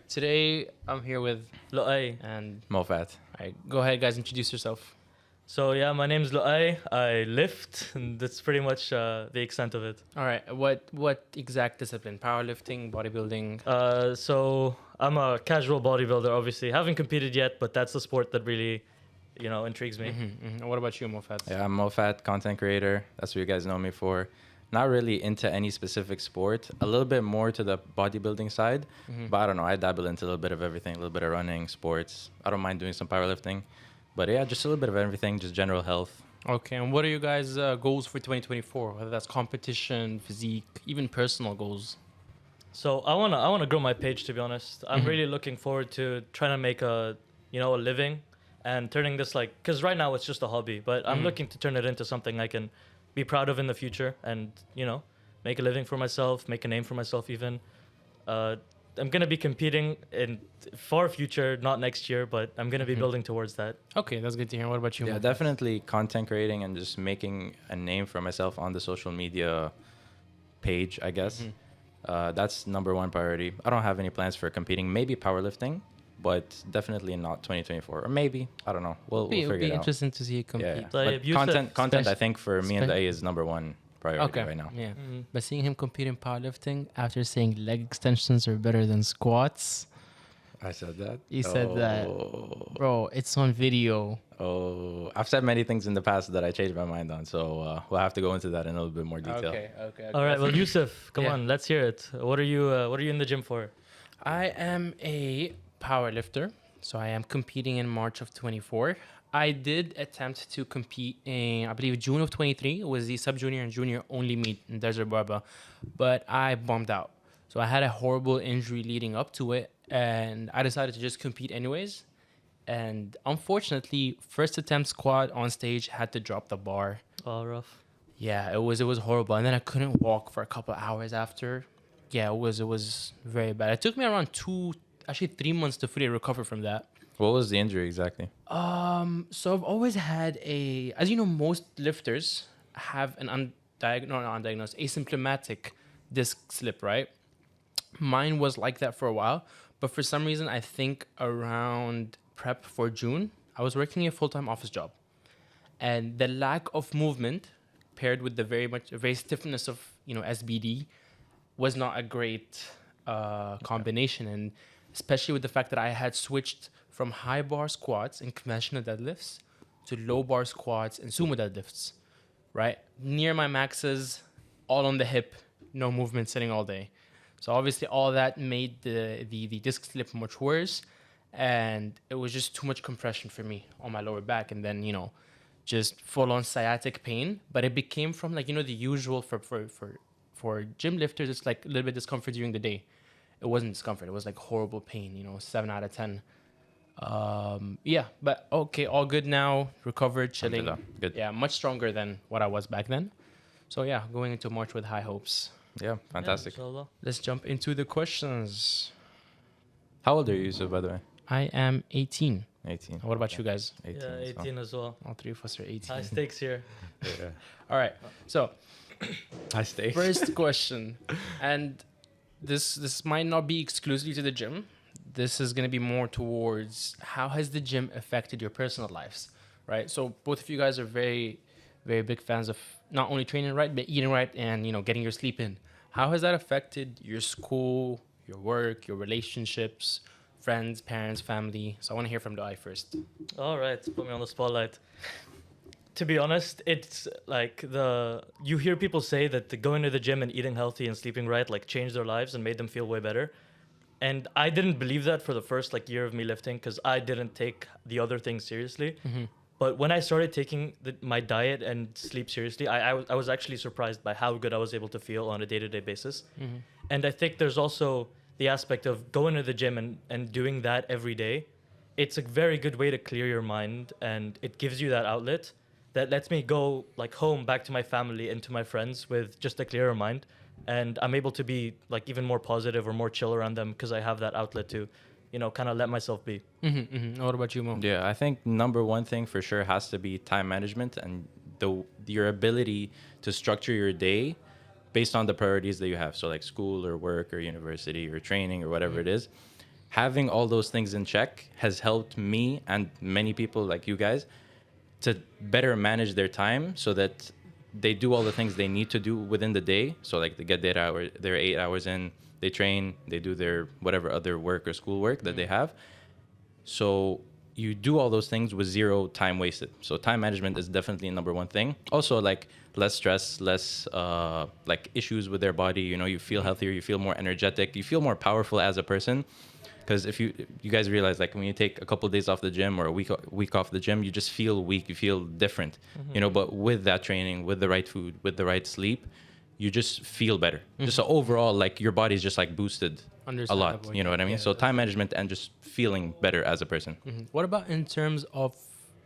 Today I'm here with Loay. and Mofat. go ahead, guys, introduce yourself. So yeah, my name's Loay. I lift, and that's pretty much the extent of it. All right, what exact discipline? Powerlifting, bodybuilding. So I'm a casual bodybuilder. Obviously, haven't competed yet, but that's the sport that really, intrigues me. What about you, Mofat? Yeah, I'm Mofat, content creator. That's what you guys know me for. Not really into any specific sport. A little bit more to the bodybuilding side, but I don't know. I dabble into a little bit of everything, a little bit of running, sports. I don't mind doing some powerlifting, but yeah, just a little bit of everything, just general health. Okay, and what are you guys' goals for 2024? Whether that's competition, physique, even personal goals. So I wanna grow my page. To be honest, I'm really looking forward to trying to make a living, and turning this because right now it's just a hobby, but I'm looking to turn it into something I can be proud of in the future, and make a living for myself, make a name for myself. Even I'm gonna be competing in far future, not next year, but I'm gonna be building towards that. Okay, that's good to hear. What about you? Yeah, Mofat? definitely content creating and just making a name for myself on the social media page, I guess. That's number one priority. I don't have any plans for competing. Maybe powerlifting, but definitely not 2024. Or maybe, I don't know. We'll It would figure be it out. interesting to see you compete. Yeah, Like, but if you said content I spec- think for me and spec- A is number one priority Okay, right now. yeah. But seeing him compete in powerlifting after saying leg extensions are better than squats, I said that. he said that, bro. It's on video. Oh, I've said many things in the past that I changed my mind on, so we'll have to go into that in a little bit more detail. Okay. All right, well, Yousuf, come Yeah. on, let's hear it. What are you in the gym for? I am a power lifter, so I am competing in March of 24. I did attempt to compete in, I believe, June of 23. It was the sub-junior and junior only meet in Desert Barba, but I bombed out. So I had a horrible injury leading up to it, and I decided to just compete anyways. And unfortunately, first attempt squat on stage had to drop the bar. Oh, rough. Yeah, it was horrible, and then I couldn't walk for a couple of hours after. Yeah, it was very bad. It took me around 3 months to fully recover from that. What was the injury exactly? So I've always had as you know, most lifters have an not undiagnosed, asymptomatic disc slip, right? Mine was like that for a while, but for some reason, I think around prep for June, I was working a full-time office job, and the lack of movement paired with the very stiffness of SBD was not a great combination, and especially with the fact that I had switched from high bar squats and conventional deadlifts to low bar squats and sumo deadlifts, right? Near my maxes, all on the hip, no movement, sitting all day. So obviously all that made the disc slip much worse, and it was just too much compression for me on my lower back, and then just full on sciatic pain. But it became from the usual for gym lifters, it's like a little bit discomfort during the day. It wasn't discomfort, it was like horrible pain, 7 out of 10. Yeah, but okay, all good now, recovered, chilling. Alhamdulillah. Good. Yeah, much stronger than what I was back then. So yeah, going into March with high hopes. Yeah, fantastic. Yeah, inshallah. Let's jump into the questions. How old are you, Yusuf, by the way? I am 18. 18. What about you guys? 18. Yeah, as well. 18 as well. All three of us are 18. High stakes here. Yeah. All right, so High stakes. first question, and this might not be exclusively to the gym. This is going to be more towards how has the gym affected your personal lives, right? So both of you guys are very, very big fans of not only training right, but eating right and, getting your sleep in. How has that affected your school, your work, your relationships, friends, parents, family? So I want to hear from the eye first. All right, put me on the spotlight. To be honest, it's like you hear people say that going to the gym and eating healthy and sleeping right changed their lives and made them feel way better. And I didn't believe that for the first year of me lifting, because I didn't take the other things seriously. But when I started taking my diet and sleep seriously, I was actually surprised by how good I was able to feel on a day-to-day basis. And I think there's also the aspect of going to the gym and doing that every day. It's a very good way to clear your mind, and it gives you that outlet that lets me go home, back to my family and to my friends with just a clearer mind. And I'm able to be even more positive or more chill around them because I have that outlet to, kind of let myself be. What about you, Mo? Yeah, I think number one thing for sure has to be time management and your ability to structure your day based on the priorities that you have. So like school or work or university or training or whatever it is. having all those things in check has helped me and many people like you guys to better manage their time so that they do all the things they need to do within the day. So like they get their 8 hours in, they train, they do their whatever other work or school work that they have. So you do all those things with zero time wasted. So time management is definitely number one thing. Also, like less stress, less like issues with their body. You know, you feel healthier, you feel more energetic, you feel more powerful as a person. Because if you guys realize, like when you take a couple of days off the gym or a week off the gym, you just feel weak, you feel different. You know, but with that training, with the right food, with the right sleep, you just feel better. Just so overall, like your body's just like boosted a lot. You know what I mean? Yeah, so time management and just feeling better as a person. What about in terms of,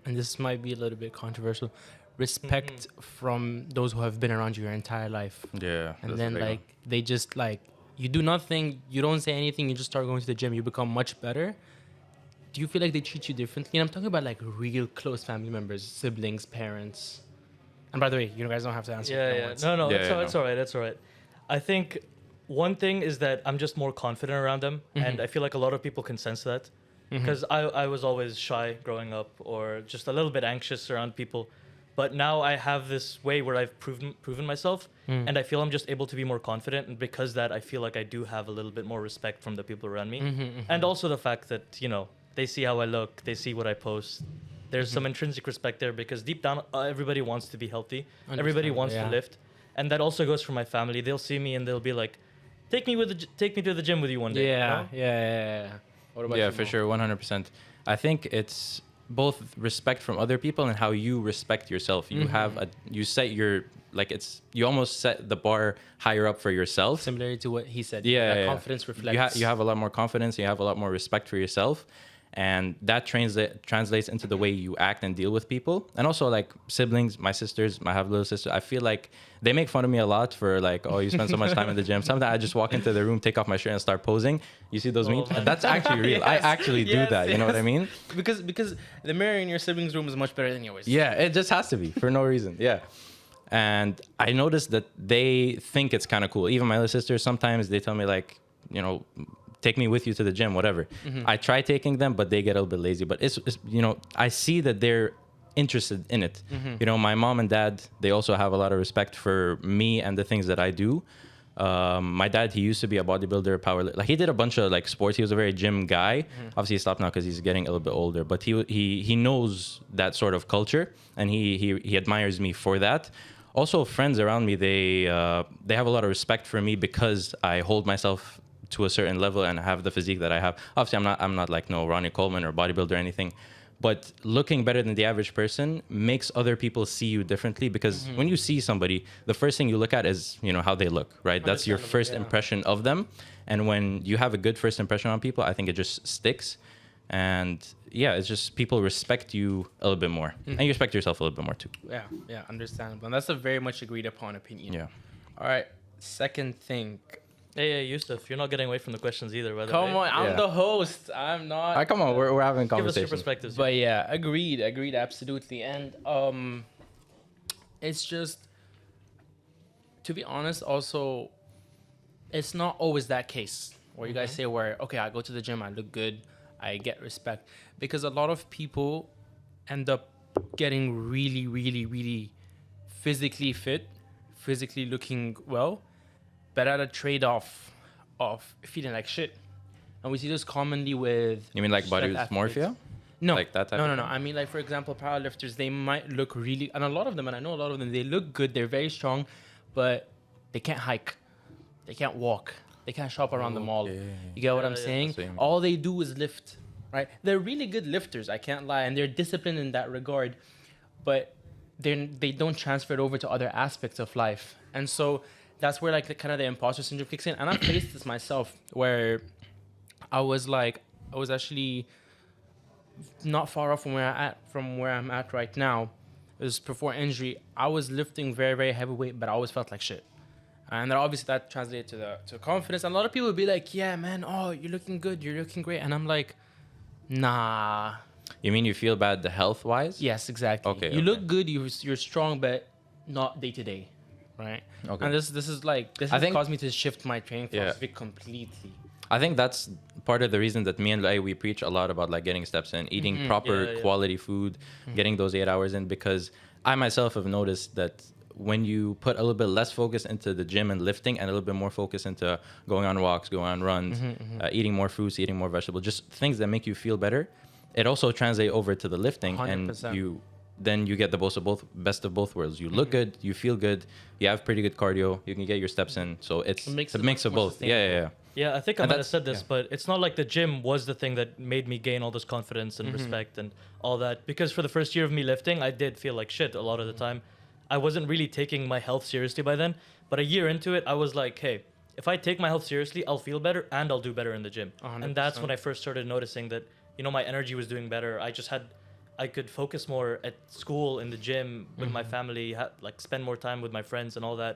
and this might be a little bit controversial, respect from those who have been around you your entire life? Yeah. And then like they just like, you do nothing, you don't say anything, you just start going to the gym, you become much better. Do you feel like they treat you differently? And I'm talking about like real close family members, siblings, parents. And by the way, you guys don't have to answer. No, Yeah, it's all right. It's all right. I think one thing is that I'm just more confident around them, and I feel like a lot of people can sense that, because I was always shy growing up, or just a little bit anxious around people, but now I have this way where I've proven myself, and I feel I'm just able to be more confident, and because that, I feel like I do have a little bit more respect from the people around me, and also the fact that they see how I look, they see what I post. There's some intrinsic respect there because deep down, everybody wants to be healthy. Everybody wants to lift. And that also goes for my family. They'll see me and they'll be like, take me to the gym with you one day. Yeah. What about you, for Mo? sure, 100%. I think it's both respect from other people and how you respect yourself. You have you set your, like you almost set the bar higher up for yourself. Similar to what he said. Yeah. Confidence reflects. You have a lot more confidence. You have a lot more respect for yourself. And that translates into the way you act and deal with people. And also like siblings, my sisters, I have little sisters. I feel like they make fun of me a lot for like, oh, you spend so much time in the gym. Sometimes I just walk into the room, take off my shirt and start posing. You see those memes? That's actually real. Yes, I actually do that. You know what I mean? Because the mirror in your siblings' room is much better than yours. Yeah, it just has to be for no reason. Yeah. And I noticed that they think it's kind of cool. Even my little sisters, sometimes they tell me like, take me with you to the gym, whatever. I try taking them, but they get a little bit lazy. But it's I see that they're interested in it. My mom and dad, they also have a lot of respect for me and the things that I do. My dad, he used to be a bodybuilder, like he did a bunch of like sports. He was a very gym guy. Obviously he stopped now because he's getting a little bit older, but he knows that sort of culture and he admires me for that. Also friends around me, they have a lot of respect for me because I hold myself to a certain level and have the physique that I have. Obviously, I'm not like no Ronnie Coleman or bodybuilder or anything, but looking better than the average person makes other people see you differently because when you see somebody, the first thing you look at is, how they look, right? That's your first impression of them. And when you have a good first impression on people, I think it just sticks. And yeah, it's just people respect you a little bit more and you respect yourself a little bit more too. Yeah, understandable. And that's a very much agreed upon opinion. Yeah. All right. Second thing. Hey, Yousuf, you're not getting away from the questions either, by the way. Come on, I'm the host. I'm not. All right, come on, we're having a Give us conversation. your perspectives. But yeah, agreed, absolutely. And it's just, to be honest, also, it's not always that case where you guys say okay, I go to the gym, I look good, I get respect. Because a lot of people end up getting really, really, really physically fit, physically looking well, but at a trade-off of feeling like shit. And we see this commonly with... You mean like body strength dysmorphia? athletes. No, Like that type no, of no, no. thing? I mean, like, for example, powerlifters, they might look really... And a lot of them, and I know a lot of them, they look good, they're very strong, but they can't hike. They can't walk. They can't shop around the mall. Okay. You get what I'm Yeah, saying? that's what you mean. All they do is lift, right? They're really good lifters, I can't lie, and they're disciplined in that regard, but they don't transfer it over to other aspects of life. And so that's where like kind of the imposter syndrome kicks in. And I faced this myself where I was actually not far off from where I'm at right now. It was before injury. I was lifting very, very heavyweight, but I always felt like shit. And then obviously that translated to confidence. And a lot of people would be like, yeah, man, oh, you're looking good, you're looking great. And I'm like, nah. You mean you feel bad health-wise? Yes, exactly. Okay, You okay. look good, you're strong, but not day to day, right? Okay. And this has I think- caused me to shift my training Yeah. philosophy completely. I think that's part of the reason that me and Loay, we preach a lot about like getting steps in, eating proper quality food, getting those 8 hours in, because I myself have noticed that when you put a little bit less focus into the gym and lifting and a little bit more focus into going on walks, going on runs, eating more fruits, eating more vegetables, just things that make you feel better, it also translates over to the lifting 100%. and then you get the best of both worlds. You look good, you feel good, you have pretty good cardio, you can get your steps in. So it's a mix of both. Yeah. Yeah, I think I And might have that's- said this, yeah. but it's not like the gym was the thing that made me gain all this confidence and respect and all that. Because for the first year of me lifting, I did feel like shit a lot of the time. I wasn't really taking my health seriously by then. But a year into it, I was like, hey, if I take my health seriously, I'll feel better and I'll do better in the gym. 100%. And that's when I first started noticing that, my energy was doing better. I could focus more at school, in the gym, with my family, like spend more time with my friends and all that.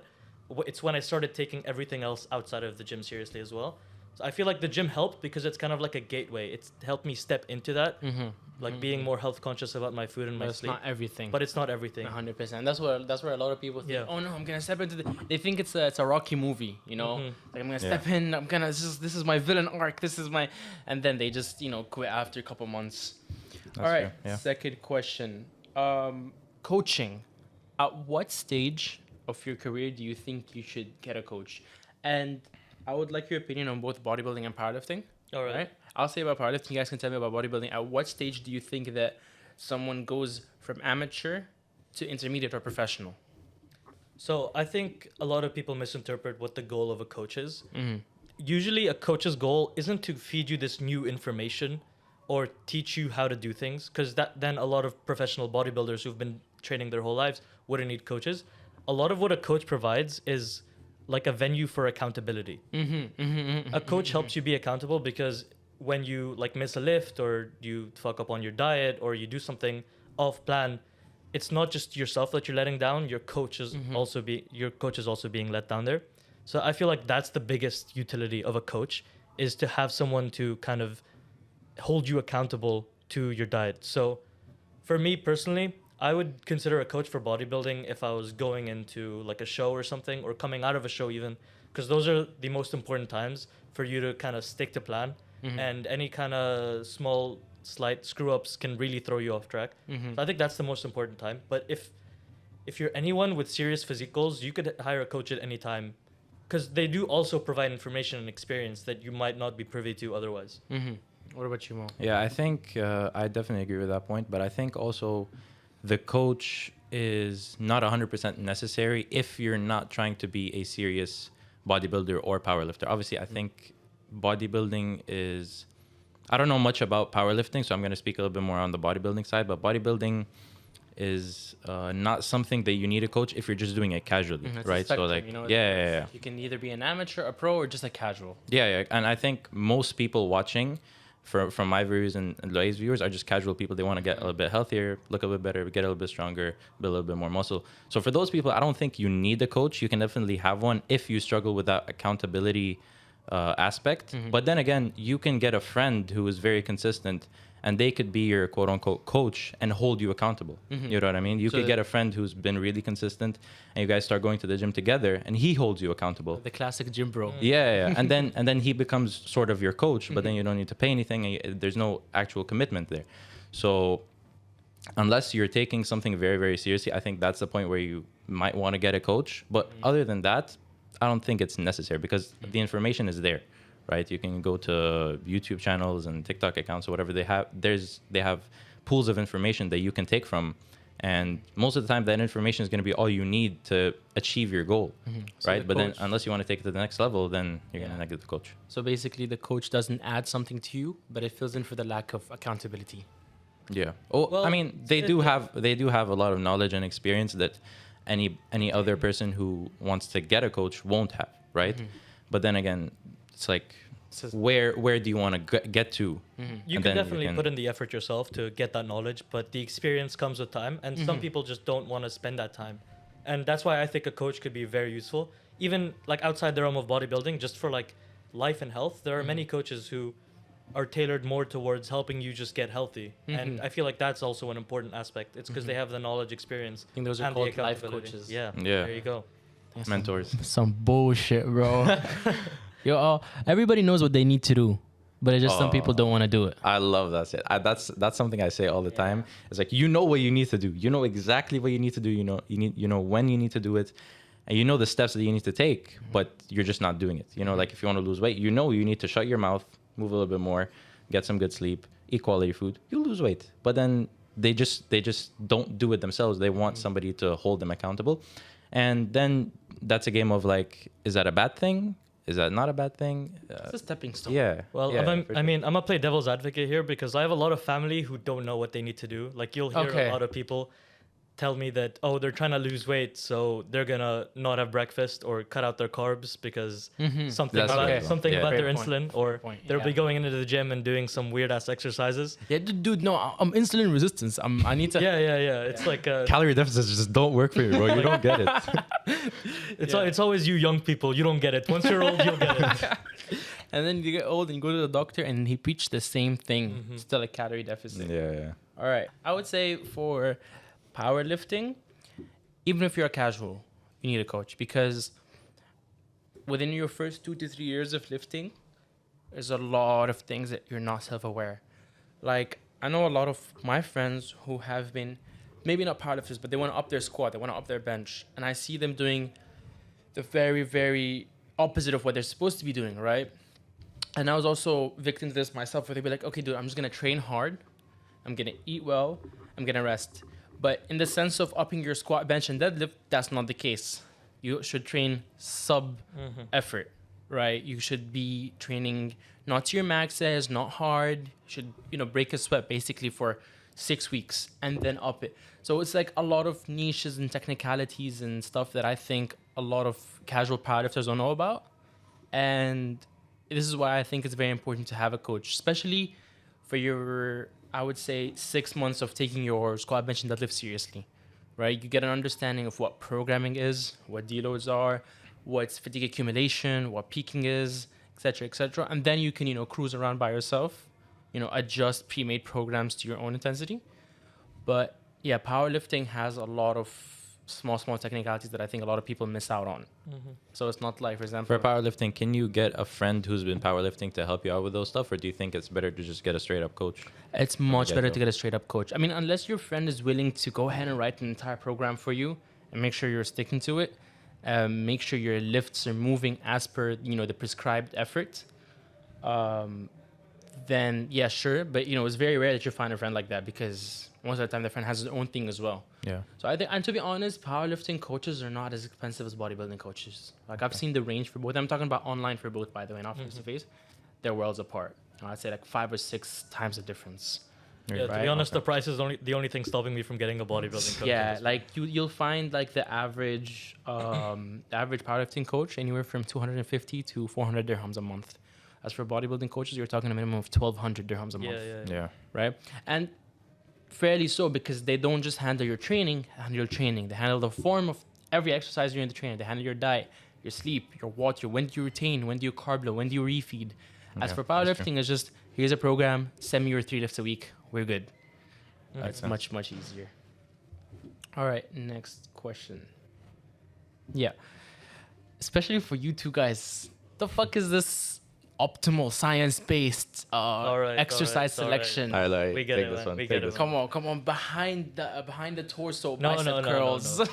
It's when I started taking everything else outside of the gym seriously as well. So I feel like the gym helped because it's kind of like a gateway. It's helped me step into that, like being more health conscious about my food and my But it's sleep. not everything. But it's not everything. 100%. That's where a lot of people think. Yeah. Oh no, I'm gonna step into the. They think it's a Rocky movie, you know. Like I'm gonna step in. I'm gonna. This is my villain arc. This is my. And then they just quit after a couple months. All right. fair, yeah. Second question. Coaching. At what stage of your career do you think you should get a coach? And I would like your opinion on both bodybuilding and powerlifting. All right. I'll say about powerlifting. You guys can tell me about bodybuilding. At what stage do you think that someone goes from amateur to intermediate or professional? So I think a lot of people misinterpret what the goal of a coach is. Usually a coach's goal isn't to feed you this new information or teach you how to do things, because then a lot of professional bodybuilders who've been training their whole lives wouldn't need coaches. A lot of what a coach provides is like a venue for accountability. A coach helps you be accountable because when you like miss a lift or you fuck up on your diet or you do something off plan, it's not just yourself that you're letting down. Your coach is also being let down there. So I feel like that's the biggest utility of a coach, is to have someone to kind of hold you accountable to your diet. So for me personally, I would consider a coach for bodybuilding if I was going into like a show or something, or coming out of a show even, because those are the most important times for you to kind of stick to plan. And any kind of small slight screw ups can really throw you off track. So I think that's the most important time. But if you're anyone with serious physique goals, you could hire a coach at any time, because they do also provide information and experience that you might not be privy to otherwise. What about you, Mo? Yeah, I think I definitely agree with that point. But I think also the coach is not 100% necessary if you're not trying to be a serious bodybuilder or powerlifter. Obviously, I think bodybuilding is... I don't know much about powerlifting, so I'm going to speak a little bit more on the bodybuilding side. But bodybuilding is not something that you need a coach if you're just doing it casually, It's a right? spectrum, So like, you know, yeah. You can either be an amateur, a pro, or just a casual. Yeah. And I think most people watching, from my viewers and Loay's viewers, are just casual people. They want to get a little bit healthier, look a little bit better, get a little bit stronger, build a little bit more muscle. So for those people, I don't think you need a coach. You can definitely have one if you struggle with that accountability aspect. But then again, you can get a friend who is very consistent, and they could be your quote unquote coach and hold you accountable. You know what I mean? You could get a friend who's been really consistent, and you guys start going to the gym together, and he holds you accountable. The classic gym bro. Yeah. And then he becomes sort of your coach, but then you don't need to pay anything, and there's no actual commitment there. So unless you're taking something very, very seriously, I think that's the point where you might want to get a coach. But other than that, I don't think it's necessary, because the information is there, right? You can go to YouTube channels and TikTok accounts or whatever they have. They have pools of information that you can take from, and most of the time that information is going to be all you need to achieve your goal, So right? the But then coach- unless you want to take it to the next level, then you're going to get the coach. So basically, the coach doesn't add something to you, but it fills in for the lack of accountability. Yeah. Oh, Well, I mean, they do have a lot of knowledge and experience that any other person who wants to get a coach won't have, right? But then again, it's like, where do you want to get to? You And can then definitely put in the effort yourself to get that knowledge, but the experience comes with time, and some people just don't want to spend that time. And that's why I think a coach could be very useful, even like outside the realm of bodybuilding, just for like life and health. There are many coaches who are tailored more towards helping you just get healthy. And I feel like that's also an important aspect. It's because they have the knowledge, experience, I think those are and the called life accountability. coaches. Yeah, Yeah. there you go. Mentors. Some bullshit, bro. Everybody knows what they need to do, but it's just some people don't want to do it. I love that. That's something I say all the time. It's like, you know what you need to do. You know exactly what you need to do. You know when you need to do it, and you know the steps that you need to take, but you're just not doing it. Like if you want to lose weight, you need to shut your mouth, move a little bit more, get some good sleep, eat quality food. You lose weight, but then they just don't do it themselves. They want somebody to hold them accountable, and then that's a game of like, is that a bad thing? Is that not a bad thing? It's a stepping stone. Yeah. Well, yeah, I'm gonna play devil's advocate here because I have a lot of family who don't know what they need to do. Like you'll hear a lot of people tell me that, oh, they're trying to lose weight, so they're gonna not have breakfast or cut out their carbs because something about their insulin, or they'll be going into the gym and doing some weird ass exercises. Yeah, dude, no, I'm insulin resistance. I need to. Yeah. It's like calorie deficits just don't work for you, bro. You don't get it. It's always you young people. You don't get it. Once you're old, you'll get it. And then you get old and you go to the doctor and he preached the same thing. Still a calorie deficit. Yeah. All right. I would say for powerlifting, even if you're a casual, you need a coach, because within your first 2 to 3 years of lifting, there's a lot of things that you're not self-aware. Like, I know a lot of my friends who have been, maybe not powerlifters, but they want to up their squat, they want to up their bench. And I see them doing the very, very opposite of what they're supposed to be doing, right? And I was also victim to this myself, where they'd be like, okay, dude, I'm just going to train hard. I'm going to eat well. I'm going to rest. But in the sense of upping your squat, bench, and deadlift, that's not the case. You should train sub-effort, right? You should be training not to your maxes, not hard. You should, break a sweat basically for 6 weeks and then up it. So it's like a lot of niches and technicalities and stuff that I think a lot of casual powerlifters don't know about. And this is why I think it's very important to have a coach, especially for your, I would say, 6 months of taking your squat, bench, and deadlift seriously, right? You get an understanding of what programming is, what deloads are, what's fatigue accumulation, what peaking is, etc., etc. And then you can, cruise around by yourself, adjust pre-made programs to your own intensity. But yeah, powerlifting has a lot of small technicalities that I think a lot of people miss out on. So it's not like, for example, for powerlifting, can you get a friend who's been powerlifting to help you out with those stuff, or do you think it's better to just get a straight up coach? It's much better to get a straight up coach. I mean, unless your friend is willing to go ahead and write an entire program for you and make sure you're sticking to it, make sure your lifts are moving as per the prescribed effort, then yeah, sure. But it's very rare that you find a friend like that, because most of the time the friend has his own thing as well. Yeah. So I think, and to be honest, powerlifting coaches are not as expensive as bodybuilding coaches. Like I've seen the range for both. I'm talking about online for both, by the way, not face to face. They're worlds apart. I'd say like 5 or 6 times the difference. Yeah, to be honest, the price is the only thing stopping me from getting a bodybuilding coach. Yeah, like you'll find like the average powerlifting coach anywhere from 250 to 400 dirhams a month. As for bodybuilding coaches, you're talking a minimum of 1,200 dirhams a month. Yeah. Right? And fairly so, because they don't just handle your training, They handle the form of every exercise you're in the training. They handle your diet, your sleep, your water, when do you retain, when do you carb load, when do you refeed. As for powerlifting, it's just, here's a program, send me your 3 lifts a week, we're good. It's much easier. All right, next question. Yeah. Especially for you two guys, the fuck is this optimal science-based exercise selection? We get it, man. We get it. Come on, behind the torso, No, bicep curls. no.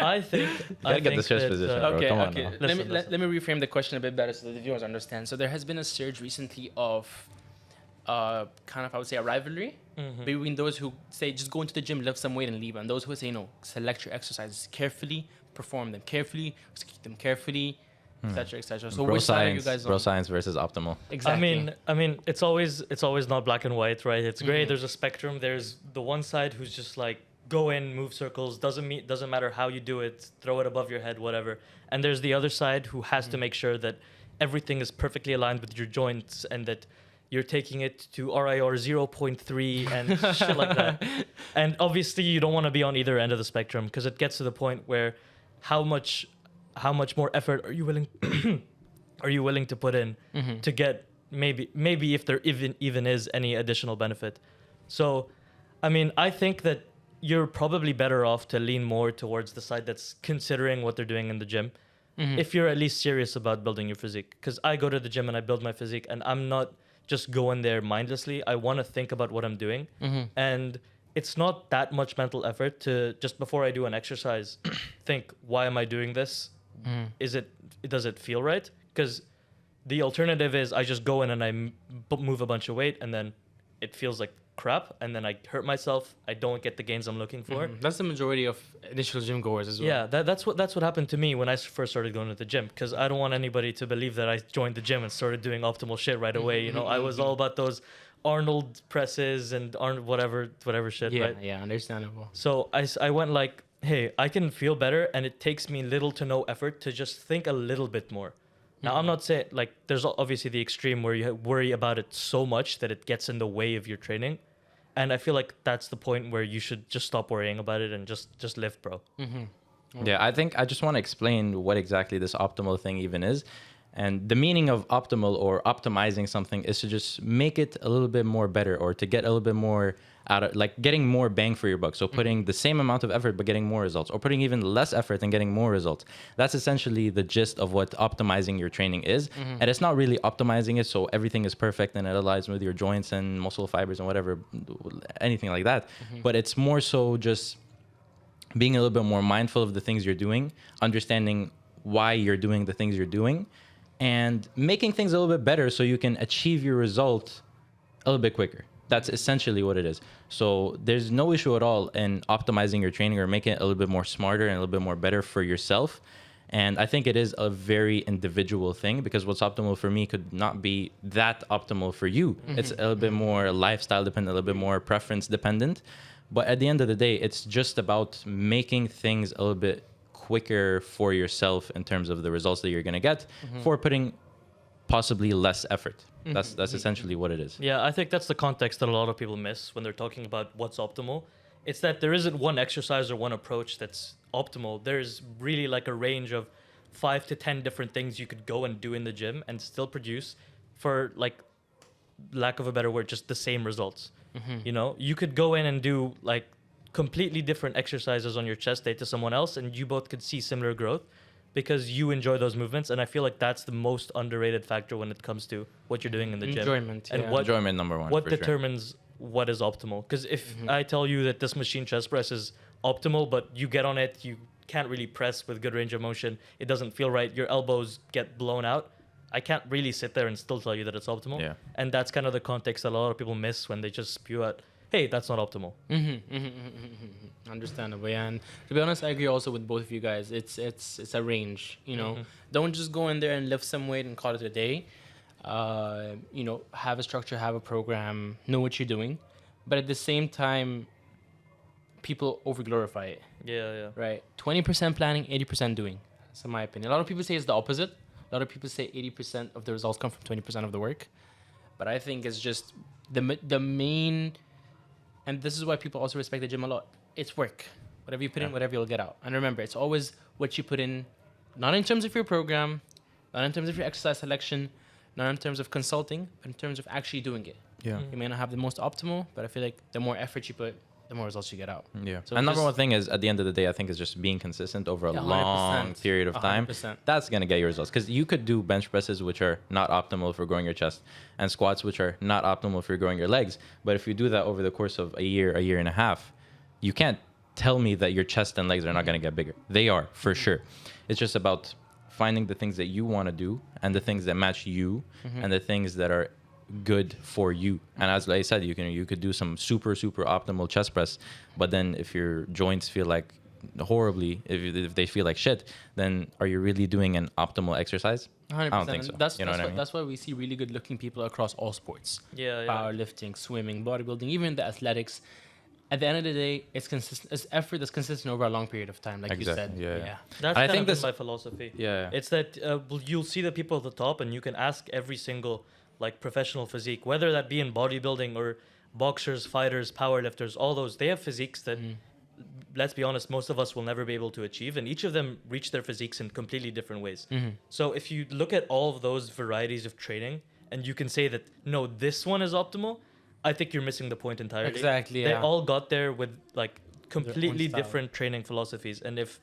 I think get the chest position. Okay. Now. Let me reframe the question a bit better so that the viewers understand. So there has been a surge recently of kind of, I would say, a rivalry between those who say just go into the gym, lift some weight and leave, and those who say no, select your exercises carefully, perform them carefully, execute them carefully, etc., etc. So which side are you guys on? Bro science versus optimal. Exactly. I mean, it's always not black and white, right? It's gray. There's a spectrum. There's the one side who's just like, go in, move circles, doesn't matter how you do it, throw it above your head, whatever. And there's the other side who has to make sure that everything is perfectly aligned with your joints and that you're taking it to RIR 0.3 and shit like that. And obviously you don't want to be on either end of the spectrum, because it gets to the point where how much more effort are you willing to put in to get maybe if there even is any additional benefit. So I mean, I think that you're probably better off to lean more towards the side that's considering what they're doing in the gym. if you're at least serious about building your physique. Because I go to the gym and I build my physique, and I'm not just going there mindlessly. I want to think about what I'm doing. And it's not that much mental effort to just before I do an exercise, think, why am I doing this? Does it feel right? Because the alternative is I just go in and I move a bunch of weight, and then it feels like crap, and then I hurt myself. I don't get the gains I'm looking for. That's the majority of initial gym goers as well. Yeah, that's what happened to me when I first started going to the gym, because I don't want anybody to believe that I joined the gym and started doing optimal shit right away. You know, I was all about those Arnold presses and Arnold whatever shit, Yeah, right? yeah, understandable. So I went like, hey, I can feel better, and it takes me little to no effort to just think a little bit more. Now, I'm not saying, like, there's obviously the extreme where you worry about it so much that it gets in the way of your training. And I feel like that's the point where you should just stop worrying about it and just live, bro. Yeah, I think I just want to explain what exactly this optimal thing even is. And the meaning of optimal or optimizing something is to just make it a little bit more better, or to get a little bit more out of, like, getting more bang for your buck. So putting the same amount of effort but getting more results, or putting even less effort and getting more results. That's essentially the gist of what optimizing your training is. And it's not really optimizing it so everything is perfect and it aligns with your joints and muscle fibers and whatever, anything like that. But it's more so just being a little bit more mindful of the things you're doing, understanding why you're doing the things you're doing, and making things a little bit better so you can achieve your result a little bit quicker. That's essentially what it is. So there's no issue at all in optimizing your training or making it a little bit more smarter and a little bit more better for yourself. And I think it is a very individual thing, because what's optimal for me could not be that optimal for you. It's a little bit more lifestyle dependent, a little bit more preference dependent. But at the end of the day, it's just about making things a little bit quicker for yourself in terms of the results that you're going to get for putting possibly less effort. That's essentially what it is. Yeah, I think that's the context that a lot of people miss when they're talking about what's optimal. It's that there isn't one exercise or one approach that's optimal. There's really like a range of 5 to 10 different things you could go and do in the gym and still produce, for, like, lack of a better word, just the same results. You know, you could go in and do like completely different exercises on your chest day to someone else, and you both could see similar growth because you enjoy those movements. And I feel like that's the most underrated factor when it comes to what you're doing in the gym. Enjoyment, And yeah. what Enjoyment number one. what for sure. determines what is optimal. Because if I tell you that this machine chest press is optimal, but you get on it, you can't really press with good range of motion, it doesn't feel right, your elbows get blown out, I can't really sit there and still tell you that it's optimal. Yeah. And that's kind of the context that a lot of people miss when they just spew out, hey, that's not optimal. Understandable, yeah. And to be honest, I agree also with both of you guys. It's a range, you know. Don't just go in there and lift some weight and call it a day. You know, have a structure, have a program, know what you're doing. But at the same time, people overglorify it, Yeah. right? 20% planning, 80% doing. That's in my opinion. A lot of people say it's the opposite. A lot of people say 80% of the results come from 20% of the work. But I think it's just the main, and this is why people also respect the gym a lot. It's work. Whatever you put in, whatever you'll get out. And remember, it's always what you put in, not in terms of your program, not in terms of your exercise selection, not in terms of consulting, but in terms of actually doing it. Yeah. You may not have the most optimal, but I feel like the more effort you put, the more results you get out. Yeah. So and number just- one thing is, at the end of the day, I think is just being consistent over a Yeah, long 100%. period of time. 100%. That's going to get you results. Because you could do bench presses, which are not optimal for growing your chest, and squats, which are not optimal for growing your legs. But if you do that over the course of a year and a half, you can't tell me that your chest and legs are not going to get bigger. They are, for sure. It's just about finding the things that you want to do and the things that match you and the things that are good for you. And as I said, you could do some super optimal chest press, but then if your joints feel like horribly, if they feel like shit, then are you really doing an optimal exercise? 100%. I don't think so. That's, You know that's, what I why, mean? that's why we see really good looking people across all sports. Yeah. Powerlifting, swimming, bodybuilding, even the athletics. At the end of the day, it's consistent. It's effort that's consistent over a long period of time, like Exactly, you said. yeah. That's I kind think of been this- my philosophy. Yeah. It's that you'll see the people at the top, and you can ask every single like professional physique, whether that be in bodybuilding or boxers, fighters, powerlifters, all those. They have physiques that, let's be honest, most of us will never be able to achieve, and each of them reach their physiques in completely different ways. So if you look at all of those varieties of training, and you can say that no, this one is optimal, I think you're missing the point entirely. Exactly, They yeah. all got there with like completely style. different training philosophies, and if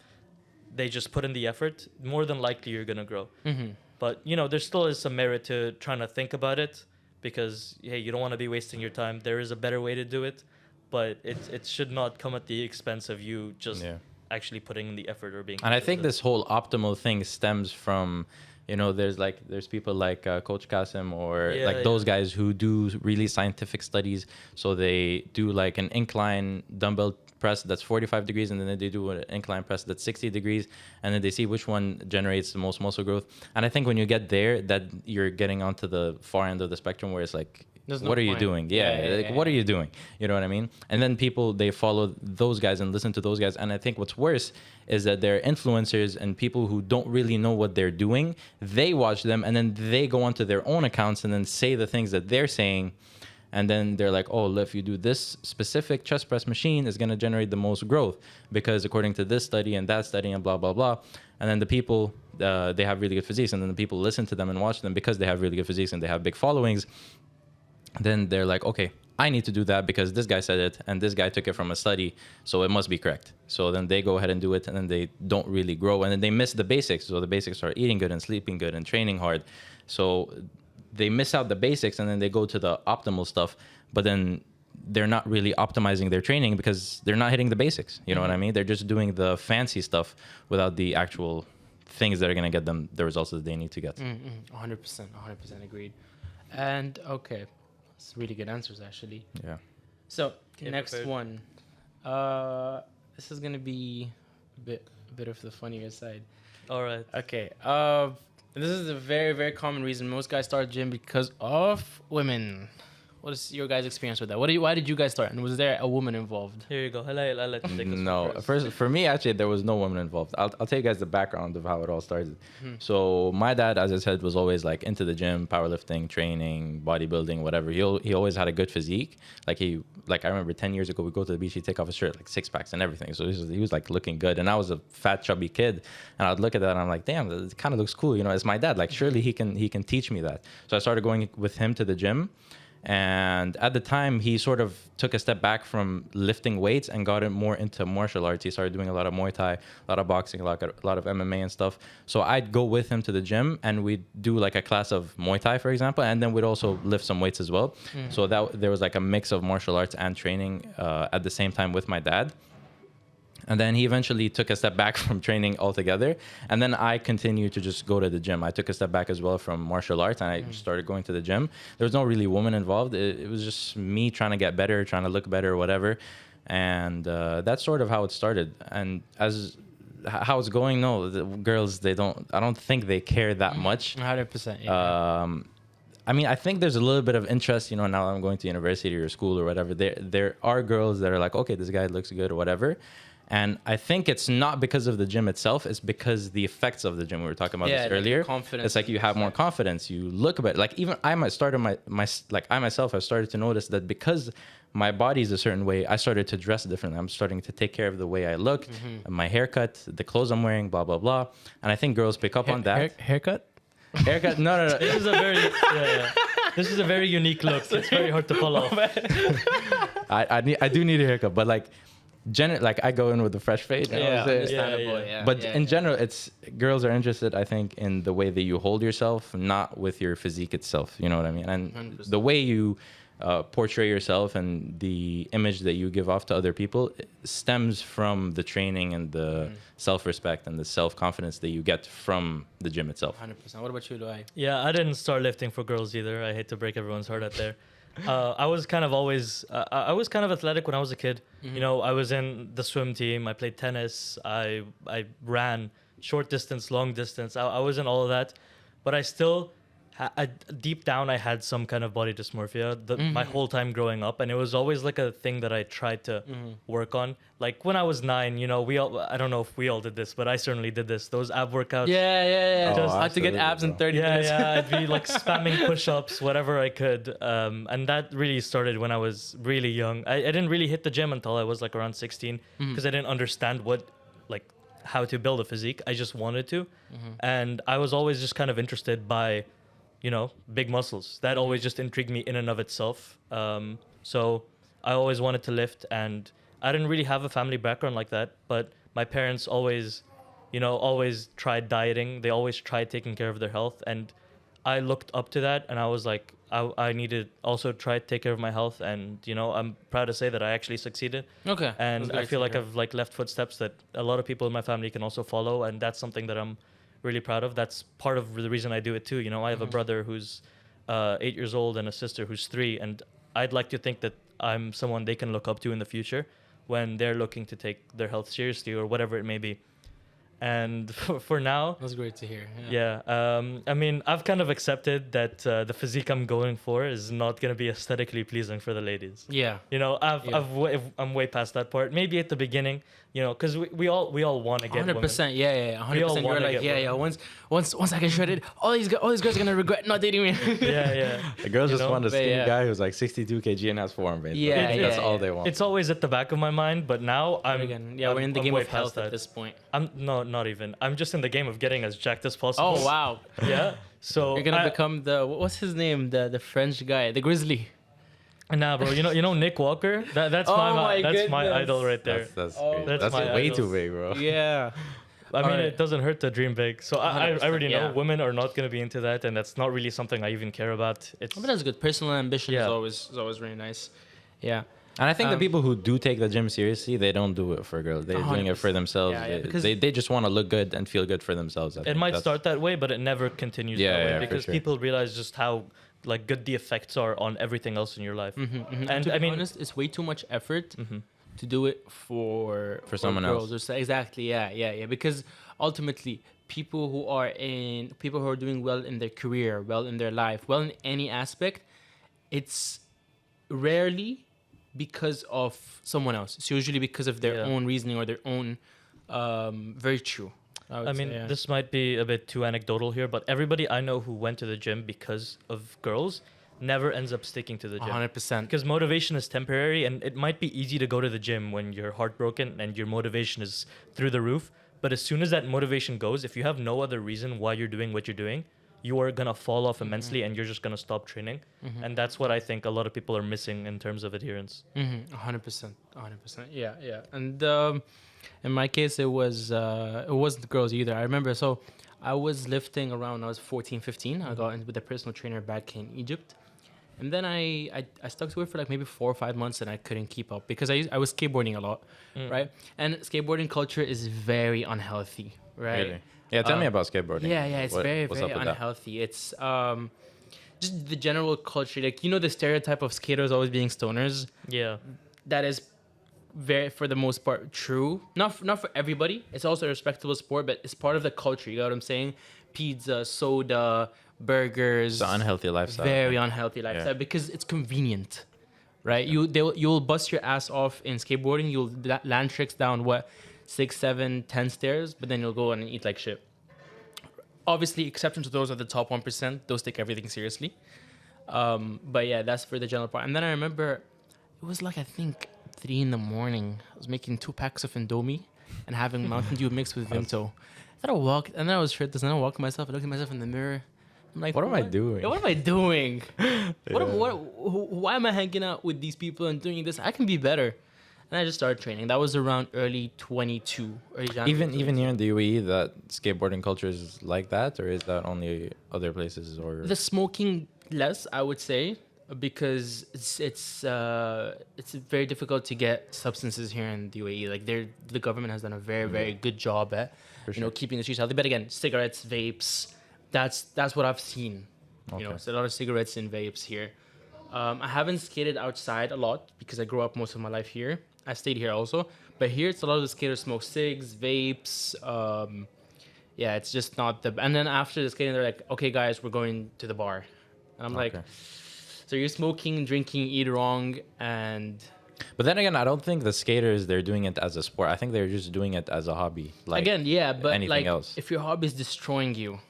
they just put in the effort, more than likely you're gonna grow. Mm-hmm. But there still is some merit to trying to think about it, because hey, you don't want to be wasting your time. There is a better way to do it, but it should not come at the expense of you just Yeah. actually putting in the effort or being. And I think consistent. this whole optimal thing stems from, there's people like Coach Kasim or Yeah, like yeah. those guys who do really scientific studies. So they do like an incline dumbbell press that's 45 degrees, and then they do an incline press that's 60 degrees, and then they see which one generates the most muscle growth. And I think when you get there, that you're getting onto the far end of the spectrum where it's like, There's no what are you point. doing? Yeah, what are you doing? You know what I mean? And then people, they follow those guys and listen to those guys. And I think what's worse is that they're influencers and people who don't really know what they're doing. They watch them and then they go onto their own accounts and then say the things that they're saying. And then they're like, oh, if you do this specific chest press machine, is going to generate the most growth because according to this study and that study and blah, blah, blah. And then the people, they have really good physiques. And then the people listen to them and watch them because they have really good physiques and they have big followings. Then they're like, okay, I need to do that because this guy said it and this guy took it from a study, so it must be correct. So then they go ahead and do it, and then they don't really grow, and then they miss the basics. So the basics are eating good and sleeping good and training hard. So they miss out the basics, and then they go to the optimal stuff, but then they're not really optimizing their training because they're not hitting the basics. You know what I mean? They're just doing the fancy stuff without the actual things that are going to get them the results that they need to get. 100%, 100% agreed. And okay, it's really good answers actually. Yeah. So Get next prepared. one, this is gonna be a bit of the funnier side. All right. Okay, this is a very, very common reason most guys start gym because of women. What is your guys' experience with that? Why did you guys start? And was there a woman involved? Here you go. I'll let you take this one No, first for me actually there was no woman involved. I'll tell you guys the background of how it all started. So my dad, as I said, was always like into the gym, powerlifting, training, bodybuilding, whatever. He always had a good physique. Like I remember 10 years ago we go to the beach, he'd take off his shirt, like six packs and everything. So he was like looking good, and I was a fat chubby kid, and I'd look at that and I'm like, damn, it kind of looks cool. It's my dad. Like surely he can teach me that. So I started going with him to the gym. And at the time, he sort of took a step back from lifting weights and got more into martial arts. He started doing a lot of Muay Thai, a lot of boxing, a lot of MMA and stuff. So I'd go with him to the gym, and we'd do like a class of Muay Thai, for example, and then we'd also lift some weights as well. So there was like a mix of martial arts and training at the same time with my dad. And then he eventually took a step back from training altogether. And then I continued to just go to the gym. I took a step back as well from martial arts, and I started going to the gym. There was no really woman involved. It was just me trying to get better, trying to look better or whatever. And that's sort of how it started. And how it's going, no, the girls, I don't think they care that much. 100%. Yeah. I mean, I think there's a little bit of interest, now that I'm going to university or school or whatever. There are girls that are like, okay, this guy looks good or whatever. And I think it's not because of the gym itself. It's because the effects of the gym. We were talking about this earlier. Confidence. It's like you have more confidence. You look better. Like even I myself have started to notice that because my body is a certain way, I started to dress differently. I'm starting to take care of the way I look, my haircut, the clothes I'm wearing, blah, blah, blah. And I think girls pick up on that. Haircut? Haircut? No. This is a very This is a very unique look. It's very hard to pull off. I do need a haircut, but like I go in with a fresh fade. You know what I'm saying? Understandable. Yeah. Yeah. But yeah, in yeah. general, it's girls are interested, I think, in the way that you hold yourself, not with your physique itself. You know what I mean? And 100%. the way you portray yourself and the image that you give off to other people stems from the training and the self-respect and the self-confidence that you get from the gym itself. 100%. What about you, Loay? Yeah, I didn't start lifting for girls either. I hate to break everyone's heart out there. I was kind of athletic when I was a kid. I was in the swim team. I played tennis. I ran short distance, long distance. I was in all of that, but I still, deep down, I had some kind of body dysmorphia my whole time growing up, and it was always like a thing that I tried to work on. Like when I was 9, I don't know if we all did this, but I certainly did this. Those ab workouts. Yeah. Oh, Just had to get absolutely, abs in bro. 30 Yeah, minutes. I'd be like spamming push-ups, whatever I could. And that really started when I was really young. I didn't really hit the gym until I was like around 16 because I didn't understand how to build a physique. I just wanted to. And I was always just kind of interested by, big muscles. That always just intrigued me in and of itself. So I always wanted to lift, and I didn't really have a family background like that, but my parents always, always tried dieting. They always tried taking care of their health. And I looked up to that, and I was like, I need to also try to take care of my health. And, I'm proud to say that I actually succeeded. Okay. And That's I great feel to like hear. I've like left footsteps that a lot of people in my family can also follow. And that's something that I'm really proud of. That's part of the reason I do it too. I have a brother who's 8 years old and a sister who's 3. And I'd like to think that I'm someone they can look up to in the future when they're looking to take their health seriously or whatever it may be. And for now, That's great to hear. I mean, I've kind of accepted that the physique I'm going for is not going to be aesthetically pleasing for the ladies. Yeah. I'm way past that part. Maybe at the beginning, because we all want to get 100%. Yeah. 100%. You're wanna like, get yeah. women. Once I get shredded, all these girls are gonna regret not dating me. Yeah. The girls just want a But skinny yeah. guy who's like 62 kg and has form, man. Yeah, That's yeah, all yeah. they want. It's always at the back of my mind, but now We're in the game way of health past at this point. I'm not even. I'm just in the game of getting as jacked as possible. Oh wow. Yeah. So You're gonna become what's his name? The French guy, the Grizzly. Nah, bro. Nick Walker. That's Oh my my that's my goodness. idol right there. That's Oh, great. that's That's my way idol. too big, bro. Yeah. I mean, Alright. it doesn't hurt to dream big. So I 100%, already know yeah. women are not going to be into that, and that's not really something I even care about. It's But that's good. Personal ambition Yeah. is always really nice. Yeah. And I think the Um, people who do take the gym seriously, they don't do it for girls. They're doing it for 100%. themselves. Yeah, because- They just want to look good and feel good for themselves. I it think might that's- start that way, but it never continues Yeah, that way yeah, for because sure. people realize just how like good the effects are on everything else in your life. And I to be mean- honest, it's way too much effort Mhm. to do it for someone girls. else. Exactly. Yeah. Because ultimately, people who are doing well in their career, well in their life, well in any aspect, it's rarely because of someone else. It's usually because of their Yeah. own reasoning or their own virtue. I mean, this might be a bit too anecdotal here, but everybody I know who went to the gym because of girls never ends up sticking to the gym. 100%. Because motivation is temporary, and it might be easy to go to the gym when you're heartbroken and your motivation is through the roof. But as soon as that motivation goes, if you have no other reason why you're doing what you're doing, you are going to fall off immensely and you're just going to stop training. And that's what I think a lot of people are missing in terms of adherence. 100%. Yeah. And in my case, it wasn't the girls either. I remember, so I was lifting around when I was 14, 15. I got in with a personal trainer back in Egypt. And then I stuck to it for like maybe 4 or 5 months and I couldn't keep up because I was skateboarding a lot, right? And skateboarding culture is very unhealthy, right? Really? Yeah, tell me about skateboarding. Yeah, it's What's very up with that? unhealthy. It's just the general culture, like the stereotype of skaters always being stoners. Yeah. That is very, for the most part, true. Not for everybody. It's also a respectable sport, but it's part of the culture. You know what I'm saying? Pizza, soda, burgers. It's an unhealthy lifestyle. Very unhealthy lifestyle because it's convenient, right? You'll bust your ass off in skateboarding. You'll land tricks down 6, 7, 10 stairs, but then you'll go and eat like shit. Obviously, exceptions to those are the top 1%. Those take everything seriously. But yeah, that's for the general part. And then I remember it was like, I think 3 a.m. I was making 2 packs of Indomie and having Mountain Dew mixed with Vimto. Then I walked, and then I was shirtless, and then I walked myself. I looked at myself in the mirror. I'm like, What am I doing? Yeah, what am I doing? Yeah. Why am I hanging out with these people and doing this? I can be better. And I just started training. That was around early 22. Early January. Even here in the UAE, that skateboarding culture is like that, or is that only other places? Or The smoking less, I would say, because it's very difficult to get substances here in the UAE. Like the government has done a very good job at keeping the streets healthy. But again, cigarettes, vapes, that's what I've seen. Okay. It's a lot of cigarettes and vapes here. I haven't skated outside a lot because I grew up most of my life here. I stayed here also, but here it's a lot of the skaters smoke cigs, vapes. Yeah, it's just not the. And then after the skating, they're like, "Okay, guys, we're going to the bar," and I'm like, Okay. "So you're smoking, drinking, eat wrong, and." But then again, I don't think the skaters, they're doing it as a sport. I think they're just doing it as a hobby. Like Again, yeah, but anything like else. if your hobby is destroying you,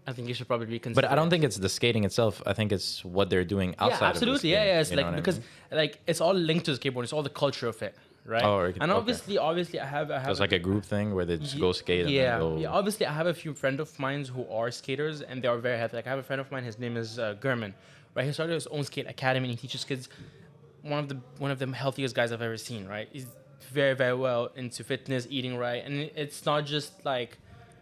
I think you should probably consider. But I don't it. think it's the skating itself. I think it's what they're doing outside. Yeah, absolutely. Of the Yeah. skating, It's you know like what I because mean? like it's all linked to the skateboard. It's all the culture of it, right? Oh, okay. And Okay. obviously, I have. So it's like a group thing where they just go skate and Yeah, then go. yeah. Obviously, I have a few friends of mine who are skaters, and they are very healthy. Like I have a friend of mine. His name is Gurman. Right, he started his own skate academy, and he teaches kids. One of the healthiest guys I've ever seen. Right, he's very well into fitness, eating right, and it's not just like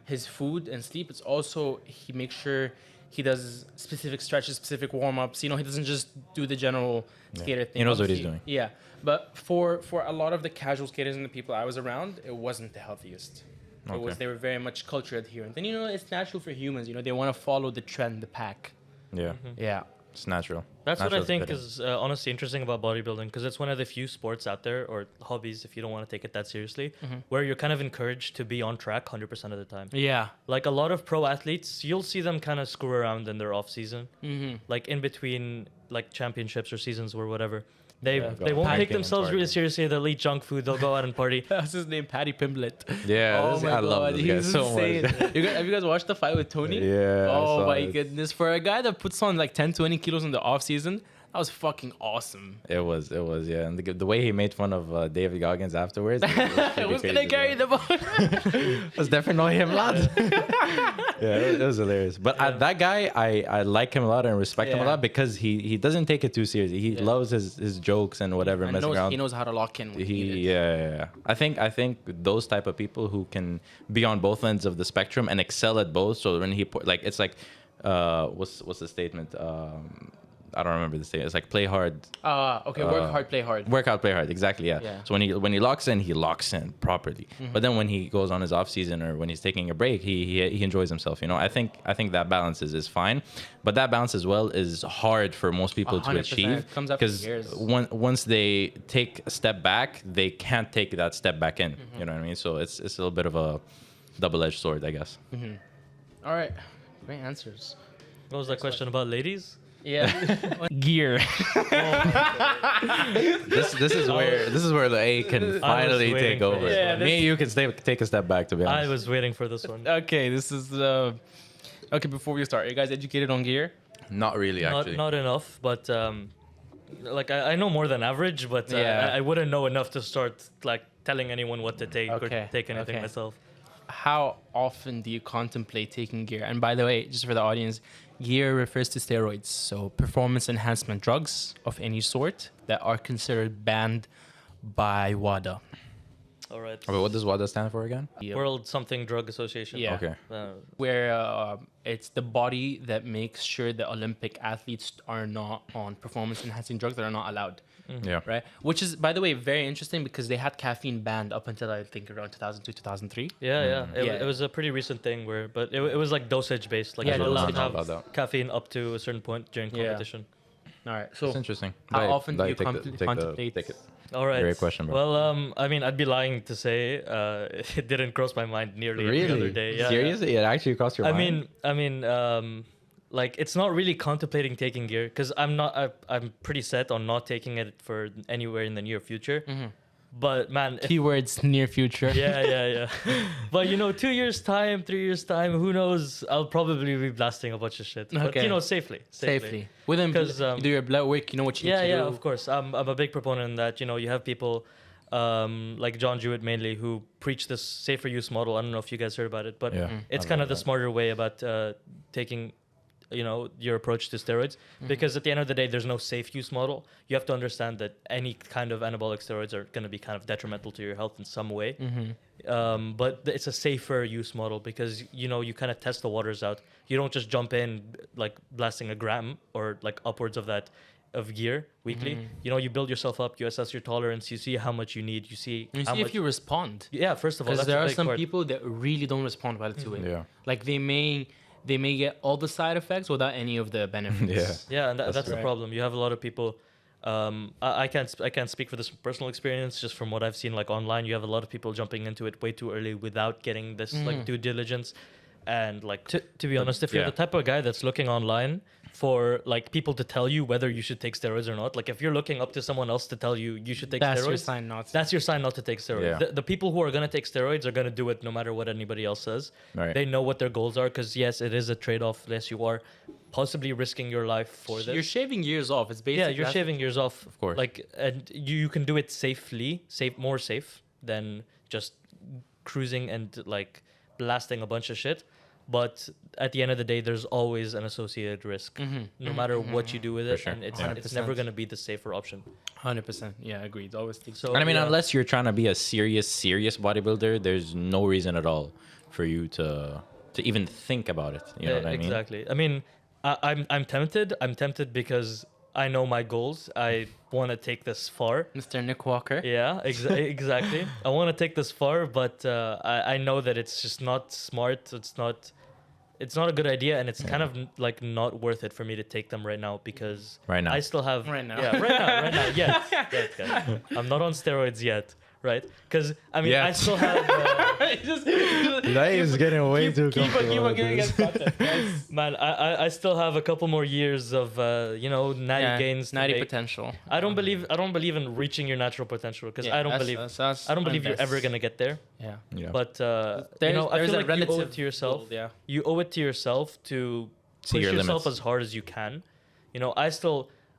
his food and sleep. It's also he makes sure he does specific stretches, specific warm ups. He doesn't just do the general skater thing. He knows what he's doing. Yeah, but for a lot of the casual skaters and the people I was around, it wasn't the healthiest. They were very much culture adherent, and it's natural for humans. They want to follow the trend, the pack. Yeah. Yeah. It's natural. That's what I Natural think fitting. is honestly interesting about bodybuilding, because it's one of the few sports out there, or hobbies if you don't want to take it that seriously, where you're kind of encouraged to be on track 100% of the time. Yeah. Like a lot of pro athletes, you'll see them kind of screw around in their off season, like in between like championships or seasons or whatever. They won't take themselves really seriously. They'll eat junk food. They'll go out and party. That's his name, Paddy Pimblett. Yeah, Oh my I love God, this guy he's so insane. much. Have you guys watched the fight with Tony? Yeah, I Oh saw my it. goodness. For a guy that puts on like 10, 20 kilos in the off season, that was fucking awesome. It was, yeah. And the way he made fun of David Goggins afterwards. I was gonna carry the ball. was definitely him, lad. Yeah, it was hilarious. But that guy, I like him a lot and respect him a Yeah. lot because he doesn't take it too seriously. He loves his jokes and whatever, And messing around. he knows how to lock in. When needed. Yeah. I think those type of people who can be on both ends of the spectrum and excel at both. So when it's like, what's the statement? I don't remember the statement. It's like play hard, Okay, work hard, play hard. work out, play hard. Exactly. Yeah. Yeah. So when he locks in properly. But then when he goes on his off season or when he's taking a break, he enjoys himself. I think that balance is fine, but that balance as well is hard for most people to 100%. achieve It comes after because years. once they take a step back, they can't take that step back in. You know what I mean? So it's a little bit of a double-edged sword, I guess. All right, great answers. What was that question about ladies? Yeah. Gear. This is where the A can finally waiting take for over. this Yeah, one. this- Me and you can take a step back, to be honest. I was waiting for this one. Okay, this is okay. Before we start, are you guys educated on gear? Not really, actually. Not enough, but like I know more than average, but Yeah. I wouldn't know enough to start like telling anyone what to take or Okay, take anything okay. myself. How often do you contemplate taking gear? And by the way, just for the audience, gear refers to steroids, so performance enhancement drugs of any sort that are considered banned by WADA. All right. Wait, what does WADA stand for again? World something drug association. Yeah. Okay. Where it's the body that makes sure the Olympic athletes are not on performance enhancing drugs that are not allowed. Yeah. Right, which is, by the way, very interesting because they had caffeine banned up until I think around 2002, 2003. Yeah. Yeah. It was a pretty recent thing but it was like dosage based. Like Yeah, you're allowed to dosage. have About that. caffeine up to a certain point during Yeah. competition. All right, so It's interesting. how Like- often do like you take the- contemplate? take it. All right. Great question, bro. Well, I mean, I'd be lying to say it didn't cross my mind nearly every other day. Yeah, Seriously? It actually crossed your mind? I mean, like it's not really contemplating taking gear because I'm pretty set on not taking it for anywhere in the near future. But man, Keywords near future. yeah. But 2 years time, 3 years time, who knows? I'll probably be blasting a bunch of shit. Okay. But safely. Safely. Within, 'Cause, you do your blood work, you know what you need to Yeah, do. of course. I'm a big proponent in that. You have people like John Jewett mainly who preach this safer use model. I don't know if you guys heard about it, but Yeah. it's I kind know of the that. smarter way about taking your approach to steroids, because at the end of the day there's no safe use model. You have to understand that any kind of anabolic steroids are going to be kind of detrimental to your health in some way. But it's a safer use model because you kind of test the waters out. You don't just jump in like blasting a gram or like upwards of that of gear weekly. You build yourself up, you assess your tolerance, you see how much you need, you see You how see much, if you respond. yeah, first of all, Because that's there a are big some part. people that really don't respond well to it. Yeah. Like they may get all the side effects without any of the benefits. Yeah. Yeah, and that's the right. problem. You have a lot of people. I can't speak for this from personal experience. Just from what I've seen, like online, you have a lot of people jumping into it way too early without getting this like due diligence. And like to be honest, if you're yeah. the type of guy that's looking online for like people to tell you whether you should take steroids or not, like if you're looking up to someone else to tell you should take That's steroids, your sign not to. that's your sign not to take steroids. Yeah. The people who are going to take steroids are going to do it no matter what anybody else says. Right. They know what their goals are because yes, it is a trade-off. Yes, you are possibly risking your life for this. You're shaving years off. It's basically Yeah, you're shaving years off. Of course. Like, and you can do it safely, more safe than just cruising and like blasting a bunch of shit. but at the end of the day, there's always an associated risk, no matter what you do with it, sure. and it's 100%. never going to be the safer option. 100%. Yeah, agreed. Always think So And I mean, yeah. unless you're trying to be a serious bodybuilder, there's no reason at all for you to even think about it. You know what I mean? Exactly. I mean, I'm tempted. I'm tempted because I know my goals. I want to take this far. Mr. Nick Walker. Yeah, exactly. I want to take this far, but I know that it's just not smart. It's not a good idea, and it's kind of like not worth it for me to take them right now because Right now. I still have Right now. Yeah, right now. Yes, guys. I'm not on steroids yet, right? Because I mean, I Yet. still have. That is getting way too comfortable. giving us content, guys. Man, I still have a couple more years of natty gains. to natty make. potential. I don't believe in reaching your natural potential because Yeah, I don't that's believe you're unless- ever gonna get there. Yeah. Yeah. But I There's feel a like you owe relative it to yourself. goal, yeah. You owe it to yourself to See push your yourself limits. as hard as you can.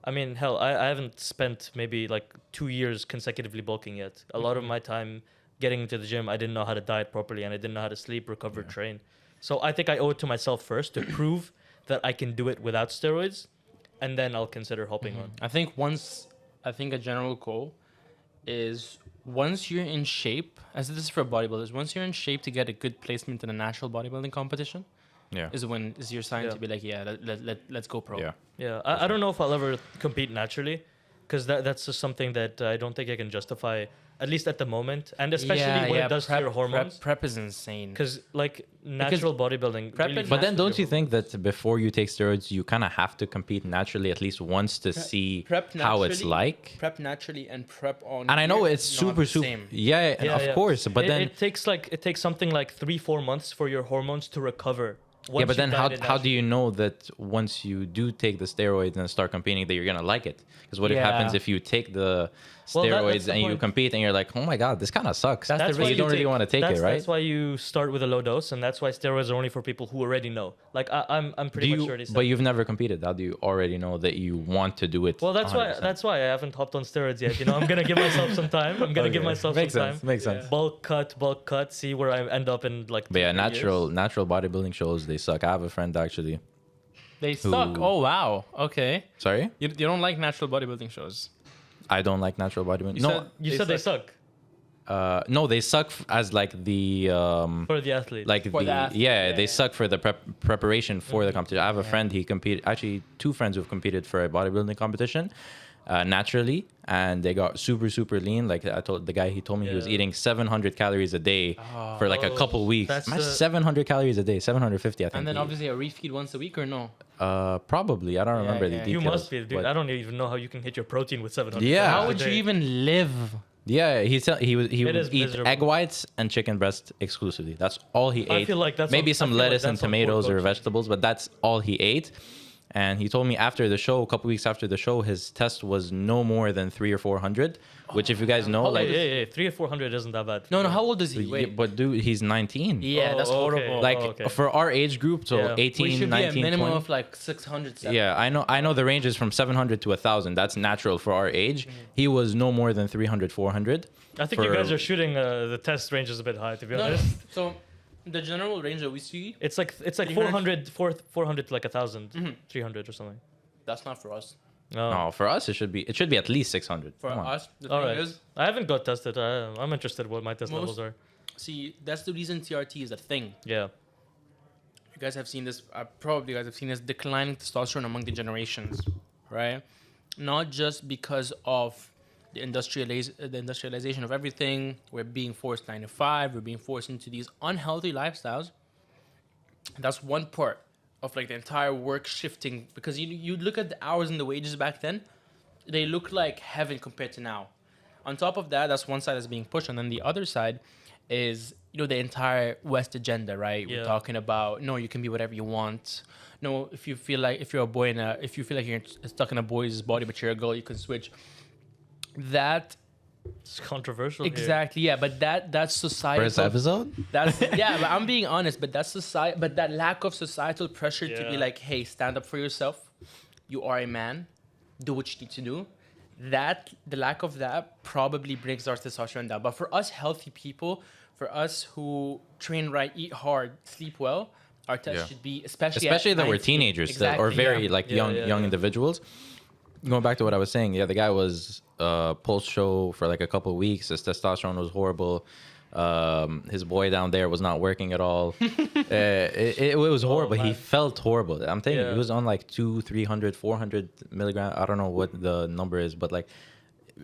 I mean, hell, I haven't spent maybe like 2 years consecutively bulking yet. A lot of my time getting into the gym, I didn't know how to diet properly and I didn't know how to sleep, recover, train. So I think I owe it to myself first to prove that I can do it without steroids, and then I'll consider hopping on. I think a general goal is once you're in shape, as this is for bodybuilders, once you're in shape to get a good placement in a national bodybuilding competition, Yeah. is your sign Yeah. to be like, yeah, let's go pro. Yeah. Yeah, I don't know if I'll ever compete naturally, because that's just something that I don't think I can justify, at least at the moment, and especially when it does to your hormones. Prep is insane. Because like natural bodybuilding, prep really and But then Naturally, don't you think that before you take steroids, you kind of have to compete naturally at least once to see prep how it's naturally- like? Prep naturally and prep on. And I know gear it's is not super, the super. same. Yeah, and of course. But then, it takes something like 3-4 months for your hormones to recover. yeah, once but you then diet it how do naturally. you know that once you do take the steroids and start competing that you're gonna like it? Because what happens Yeah. if you take the Well, that's steroids the and you point. compete and you're like, oh my god, this kind of sucks. That's the So reason you don't really want to take it, right? That's why you start with a low dose, and that's why steroids are only for people who already know. Like I'm pretty much already. But you've never competed. How do you already know that you want to do it? Well, that's 100%? why I haven't hopped on steroids yet. I'm gonna give myself some time. I'm gonna give Okay. myself Makes some sense. time. Makes sense. Bulk cut. See where I end up in like. But yeah, 2-3 years. natural bodybuilding shows, they suck. I have a friend actually. They suck. Who- Oh wow. Okay. Sorry, You don't like natural bodybuilding shows. I don't like natural bodybuilding. You No, said- You said they suck no, they suck as like the for the athlete. like For the the athlete, yeah, yeah, they yeah. suck for the preparation for the competition. I have a friend, he competed, actually two friends who've competed for a bodybuilding competition naturally, and they got super lean. Like I told the guy, he told me he was Yeah. eating 700 calories a day for like a couple weeks. that's Imagine the- 700 calories a day, 750 I think. And then he- obviously a refeed once a week or no? probably I don't remember the yeah. details. you must be, dude. but- I don't even know how you can hit your protein with 700. Yeah. How calories a would you day. even live? Yeah, he It would is eat miserable. egg whites and chicken breast exclusively. That's all he I ate. feel like that's maybe on- I some feel like lettuce and that's on tomatoes poor or coaching. vegetables, but that's all he ate. And he told me after the show, a couple weeks after the show, his test was no more than 300 or 400. Which, if you guys know, How like, old is Yeah, 300 or 400 isn't that bad. No, how old is he? yeah, Wait. but dude, he's 19. Yeah, that's Oh, okay. horrible. Like okay. for our age group, so Yeah. We 18, we should 19, be a minimum 20. of like 600. 700. Yeah, I know the range is from 700 to 1,000. That's natural for our age. He was no more than 300, 400. I think you for- guys are shooting the test range is a bit high, to be No, honest. so the general range that we see, It's like 300? 400 to like 1,000, 300 or something. that's not for us. No. No, for us it should be at least 600. For Come on. us, the All thing right. is, I haven't got tested. I'm interested what my test Most- levels are. see, that's the reason TRT is a thing. Yeah. You guys have seen this, probably you guys have seen this declining testosterone among the generations, right? Not just because of the industrialization of everything. We're being forced 9 to 5. We're being forced into these unhealthy lifestyles. That's one part of like the entire work shifting, because you look at the hours and the wages back then, they look like heaven compared to now. On top of that, that's one side that's being pushed, and then the other side is the entire West agenda, right? Yeah. We're talking about no, you can be whatever you want. No, if you feel like if you're a boy if you feel like you're stuck in a boy's body but you're a girl, you can switch. That It's controversial. here. exactly, yeah, but that's societal. First episode? That's yeah, but I'm being honest. But that's society. But that lack of societal pressure to be Yeah. like, hey, stand up for yourself. You are a man. Do what you need to do. The lack of that probably brings our testosterone down. But for us healthy people, for us who train right, eat hard, sleep well, Our test Yeah. should be especially that we're 19. teenagers still, or Exactly, very yeah. like Yeah, young yeah. individuals. Going back to what I was saying, yeah, the guy was post show for like a couple of weeks. His testosterone was horrible. His boy down there was not working at all. It was horrible. He man. felt horrible. I'm telling you, Yeah. he was on like 200, 300, 400 milligram. I don't know what the number is, but like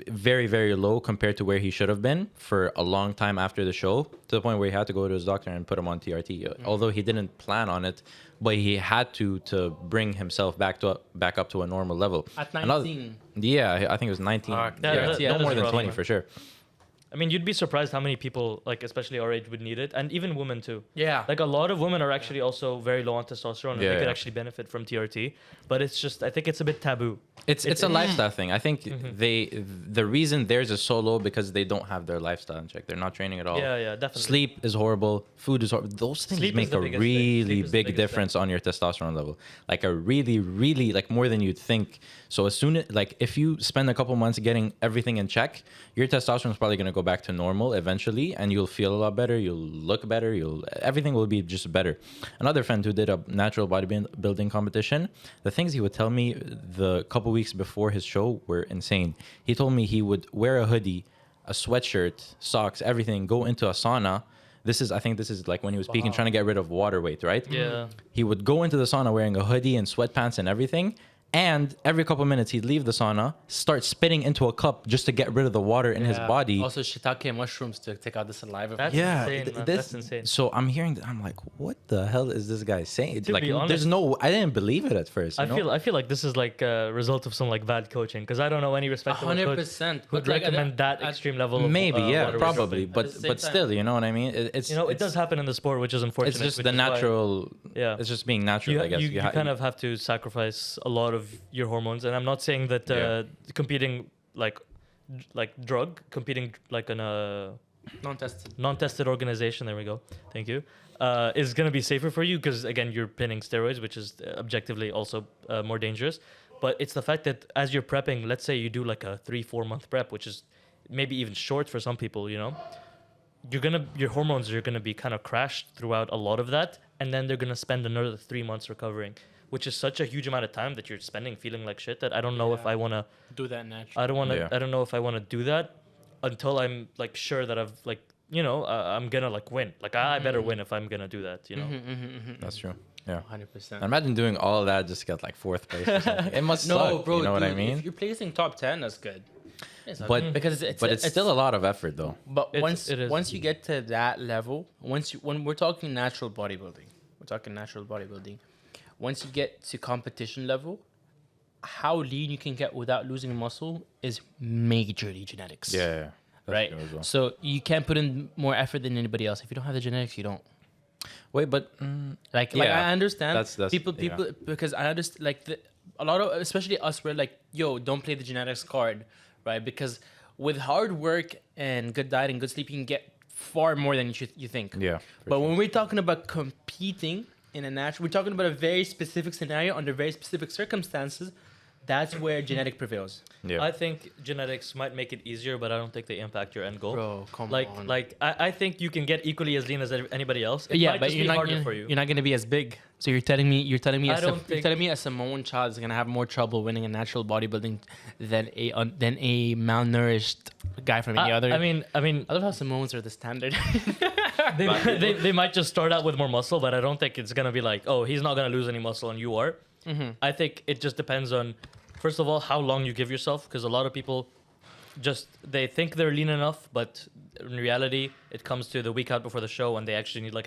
very, very low compared to where he should have been for a long time after the show, to the point where he had to go to his doctor and put him on TRT. Although he didn't plan on it, but he had to bring himself back up to a normal level. At Another- 19. yeah, I think it was 19. Fuck, yeah, that- no that more is than rough, 20 man. for sure. I mean, you'd be surprised how many people, like especially our age, would need it, and even women too. Yeah. Like a lot of women are actually also very low on testosterone, and Yeah, they could yeah. actually benefit from TRT. But it's just, I think it's a bit taboo. It's a lifestyle thing. I think the reason theirs is so low because they don't have their lifestyle in check. They're not training at all. Yeah, yeah, definitely. Sleep is horrible. Food is horrible. Those things Sleep is make the a biggest thing. really Sleep is the big biggest difference on your testosterone level. Like a really, really like more than you'd think. So as soon as like if you spend a couple months getting everything in check, your testosterone is probably going to go back to normal eventually, and you'll feel a lot better. You'll look better. Everything will be just better. Another friend who did a natural bodybuilding competition, the things he would tell me the couple weeks before his show were insane. He told me he would wear a hoodie, a sweatshirt, socks, everything, go into a sauna. I think this is like when he was peaking, trying to get rid of water weight, right? Yeah. He would go into the sauna wearing a hoodie and sweatpants and everything. And every couple minutes, he'd leave the sauna, start spitting into a cup just to get rid of the water in his Yeah. body. Also, shiitake mushrooms to take out the saliva. That's Yeah, insane, man. That's insane. So I'm hearing that. I'm like, what the hell is this guy saying? To Like, be honest- there's no. I didn't believe it at first. You know? I feel like this is like a result of some like bad coaching, because I don't know any respectable coach 100%. whould recommend that extreme level of Maybe, yeah, water probably, restriction. but At the same but time. still, you know what I mean? It's You know, it does happen in the sport, which is unfortunate. It's just which the is why- natural. Yeah. It's just being natural, I guess. You kind of have to sacrifice a lot of your hormones, and I'm not saying that Yeah. competing like competing like in a Non-tested. non-tested organization. There we go. Thank you. Is going to be safer for you because again, you're pinning steroids, which is objectively also more dangerous. But it's the fact that as you're prepping, let's say you do like a 3-4 month prep, which is maybe even short for some people. You know, your hormones are gonna be kind of crashed throughout a lot of that, and then they're gonna spend another 3 months recovering, which is such a huge amount of time that you're spending feeling like shit that I don't know if Yeah. I wanna. Do that naturally. I don't wanna. Yeah. I don't know if I wanna do that until I'm like sure that I've like I'm gonna like win. Like I better win if I'm gonna do that. You know. That's true. Yeah. 100%. Imagine doing all of that just to get like fourth place. Or something. It must No, suck. bro. You know what I dude, mean? If you're placing top 10, that's good. But because it's but it's still a lot of effort though. But it is. once you get to that level, when we're talking natural bodybuilding, once you get to competition level, how lean you can get without losing muscle is majorly genetics. Yeah. That's Right. true as well. So you can't put in more effort than anybody else. If you don't have the genetics, you don't. Wait, but Like Yeah. I understand That's- people yeah. because I understand like a lot of especially us we're like, yo, don't play the genetics card, right? Because with hard work and good diet and good sleep, you can get far more than you think. yeah. But when we're talking about competing in a natural, we're talking about a very specific scenario under very specific circumstances. That's where genetic prevails. yeah. I think genetics might make it easier, but I don't think they impact your end goal. Bro, come like on. I think you can get equally as lean as anybody else. It Yeah, might but just you're be not harder gonna, for you. you're not going to be as big. So you're telling me I don't you're think- telling me a Samoan child is going to have more trouble winning a natural bodybuilding than a malnourished guy from any other. I mean, I love how Samoans are the standard. they might just start out with more muscle, but I don't think it's gonna be like, oh, he's not gonna lose any muscle and you are. I think it just depends on, first of all, how long you give yourself, because a lot of people they think they're lean enough, but in reality, it comes to the week out before the show and they actually need like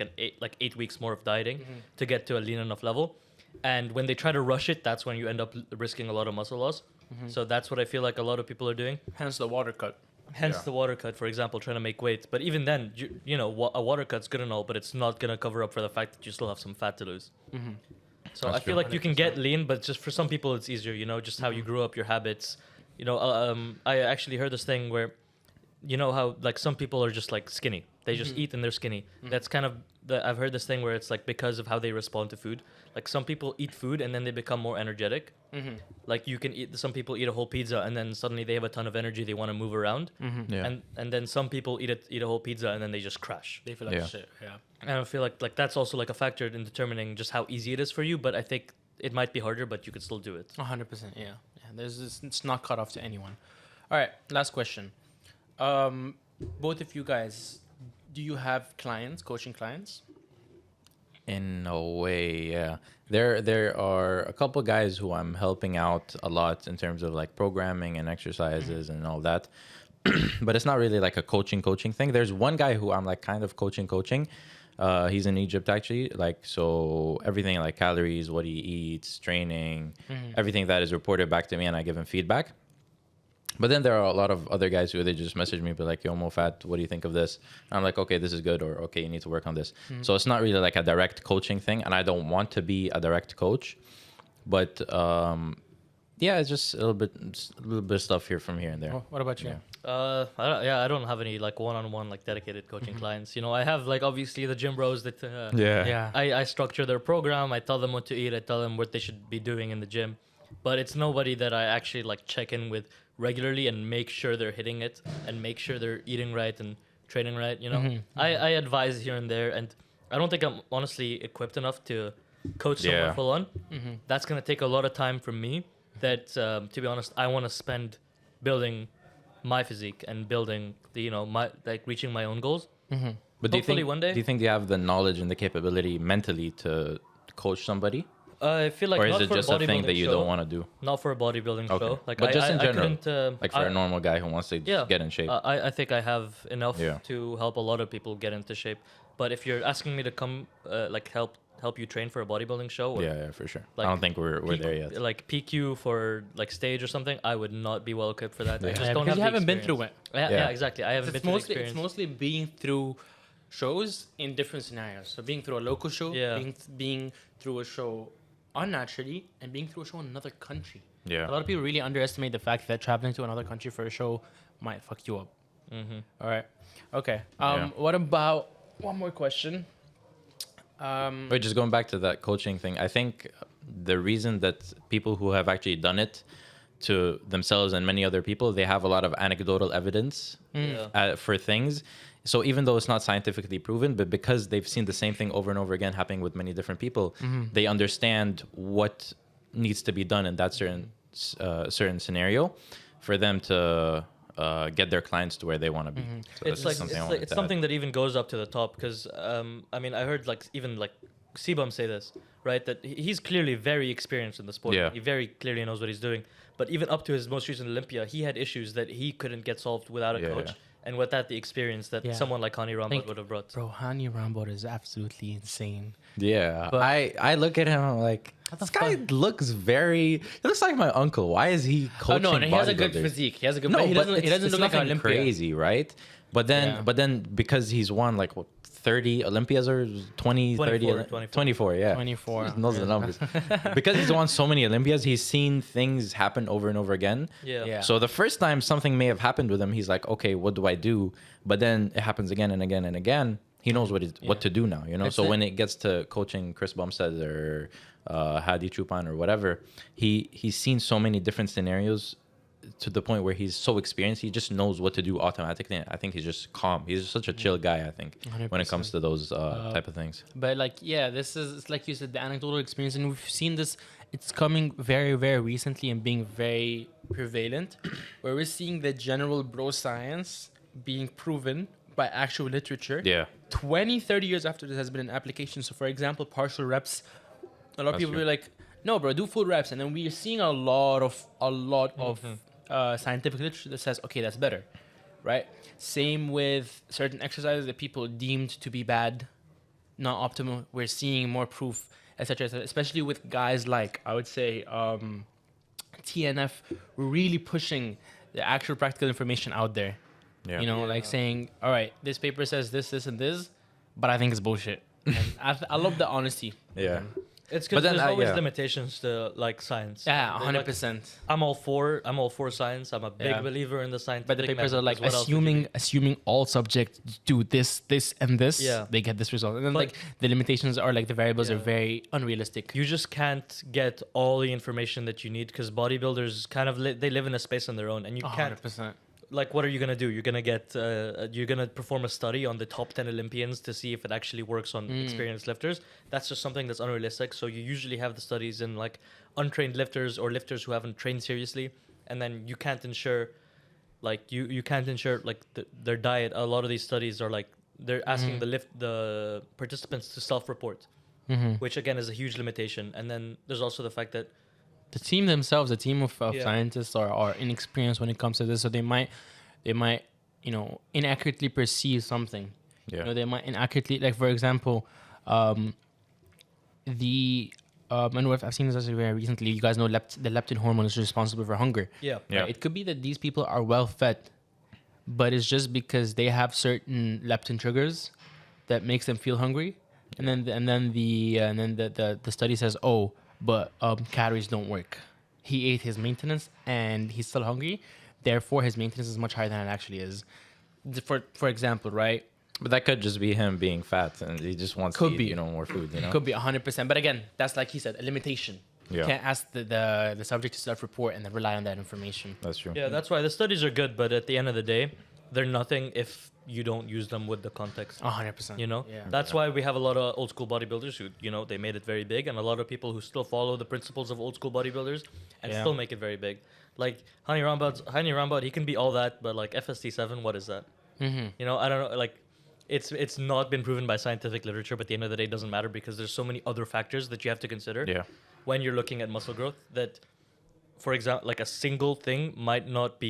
8 weeks more of dieting to get to a lean enough level. And when they try to rush it, that's when you end up risking a lot of muscle loss. So that's what I feel like a lot of people are doing. Hence the water cut. Hence Yeah. the water cut, for example, trying to make weight. But even then, a water cut's good and all, but it's not going to cover up for the fact that you still have some fat to lose. So That's I feel true. like you can get lean, but just for some people it's easier, just how you grew up, your habits. I actually heard this thing where, you know how like some people are just like skinny. They just eat and they're skinny. That's kind of I've heard this thing where it's like because of how they respond to food. Like some people eat food and then they become more energetic. Like you can eat. Some people eat a whole pizza and then suddenly they have a ton of energy. They want to move around. Yeah. And then some people eat a whole pizza and then they just crash. They feel like Yeah. shit. Yeah. And I feel like that's also like a factor in determining just how easy it is for you. But I think it might be harder, but you could still do it. 100%. Yeah. There's this, it's not cut off to anyone. All right. Last question. Both of you guys, do you have clients, coaching clients? In a way, yeah. There are a couple guys who I'm helping out a lot in terms of like programming and exercises and all that. But it's not really like a coaching thing. There's one guy who I'm like kind of coaching. He's in Egypt actually. Like, so everything like calories, what he eats, training, everything that is reported back to me, and I give him feedback. But then there are a lot of other guys who they just message me, be like, "Yo, Mofat, what do you think of this?" And I'm like, "Okay, this is good," or "Okay, you need to work on this." So it's not really like a direct coaching thing, and I don't want to be a direct coach. But yeah, it's just a little bit of stuff from here and there. Oh, what about you? Yeah. I don't have any like one-on-one like dedicated coaching clients. You know, I have like obviously the gym bros that Yeah. I structure their program. I tell them what to eat. I tell them what they should be doing in the gym. But it's nobody that I actually like check in with regularly and make sure they're hitting it and make sure they're eating right and training right. You know, I advise here and there, and I don't think I'm honestly equipped enough to coach someone Yeah. full on. That's gonna take a lot of time from me. That to be honest, I want to spend building my physique and building the my like reaching my own goals. But do you Hopefully think one day. do you think you have the knowledge and the capability mentally to coach somebody, I feel like or not is it for just a a thing that you show, don't want to do? Not for a bodybuilding Okay. show. Like But just in I general, couldn't, like for a normal guy who wants to just get in shape. I think I have enough Yeah. to help a lot of people get into shape. But if you're asking me to come, like help you train for a bodybuilding show, or Yeah, for sure. like I don't think we're there yet. like PQ for like stage or something, I would not be well equipped for that. I Yeah. just Yeah, don't because have you the haven't been through experience. it. Yeah, Yeah. exactly. I haven't It's been through the mostly experience. mostly being through shows in different scenarios. So being through a local show, Yeah. being through a show unnaturally, and being through a show in another country. Yeah. A lot of people really underestimate the fact that traveling to another country for a show might fuck you up. All right. Okay. Yeah. What about one more question? But just going back to that coaching thing, I think the reason that people who have actually done it to themselves and many other people, they have a lot of anecdotal evidence for things. So even though it's not scientifically proven, but because they've seen the same thing over and over again happening with many different people, they understand what needs to be done in that certain scenario for them to get their clients to where they want to be. So It's that's like something I wanted it's to add. something that even goes up to the top because I mean I heard like even like Sibam say this, right, that he's clearly very experienced in the sport. Yeah. He very clearly knows what he's doing, but even up to his most recent Olympia, he had issues that he couldn't get solved without a Yeah, coach, yeah. and with that the experience that Yeah. someone like Hani Rambod Think- would have brought. Bro, Hani Rambod is absolutely insane. Yeah, But- I look at him, I'm like, this guy looks he looks like my uncle. Why is he coaching Oh, no, he has a good bodybuilders? physique. He has a good. No, but he but doesn't. He doesn't it's look like an nothing Olympia. crazy, right? But then because he's won like what, 30 Olympias or 20, 30, 24. 24, yeah. 24. He knows the numbers. Because he's won so many Olympias, he's seen things happen over and over again. Yeah. So the first time something may have happened with him, he's like, okay, what do I do? But then it happens again and again and again. He knows what to do now, you know? It's So it. when it gets to coaching Chris Bumstead or Hadi Chupan or whatever, he's seen so many different scenarios to the point where he's so experienced, he just knows what to do automatically. I think he's just calm. He's just such a chill guy, I think, when it comes to those type of things. But like, yeah, this is it's like you said, the anecdotal experience, and we've seen this. It's coming very, very recently and being very prevalent, where we're seeing the general bro science being proven by actual literature. Yeah. 20, 30 years after this has been in application. So, for example, partial reps. A lot of That's people true. are like, "No, bro, do full reps," and then we are seeing a lot of scientific literature that says, "Okay, that's better," right? Same with certain exercises that people deemed to be bad, not optimal. We're seeing more proof, etc., especially with guys like I would say TNF, really pushing the actual practical information out there. Yeah. You know, like saying, "All right, this paper says this, this, and this, but I think it's bullshit." And I love the honesty. Yeah. It's But because then, there's always yeah. limitations to like science. Yeah, Like, 100%. I'm all for science. I'm a big Yeah. believer in the scientific But the papers method, are like 'cause what else would you assuming all subjects do this, and this, Yeah. they get this result. And then But- like the limitations are like the variables are Yeah. very unrealistic. You just can't get all the information that you need because bodybuilders kind of they live in a space on their own, and you can't. 100%. Like, what are you gonna do? You're gonna perform a study on the top 10 Olympians to see if it actually works on experienced lifters. That's just something that's unrealistic. So you usually have the studies in like untrained lifters or lifters who haven't trained seriously, and then you can't ensure, like you can't ensure like their diet. A lot of these studies are like they're asking the participants to self-report, which again is a huge limitation. And then there's also the fact that The team themselves, the team of Yeah. scientists are inexperienced when it comes to this, so they might inaccurately perceive something. Yeah. They might inaccurately, like for example, and what I've seen this actually very recently. You guys know the leptin hormone is responsible for hunger. yeah. Yeah. Right? It could be that these people are well fed, but it's just because they have certain leptin triggers that makes them feel hungry, and then the study says, oh, but calories don't work. He ate his maintenance and he's still hungry, therefore his maintenance is much higher than it actually is. For example, right? But that could just be him being fat and he just wants Could to be. eat, more food, Could be 100%, but again, that's like he said, a limitation. Yeah. You can't ask the subject to self-report and then rely on that information. That's true. Yeah, that's why the studies are good, but at the end of the day, they're nothing if you don't use them with the context. 100%. You know, Yeah. that's why we have a lot of old school bodybuilders who, they made it very big, and a lot of people who still follow the principles of old school bodybuilders and Yeah. still make it very big. Like Hani Rambod, he can be all that, but like FST7, what is that? I don't know. Like, it's not been proven by scientific literature, but at the end of the day, it doesn't matter because there's so many other factors that you have to consider Yeah. when you're looking at muscle growth. That, for example, like a single thing might not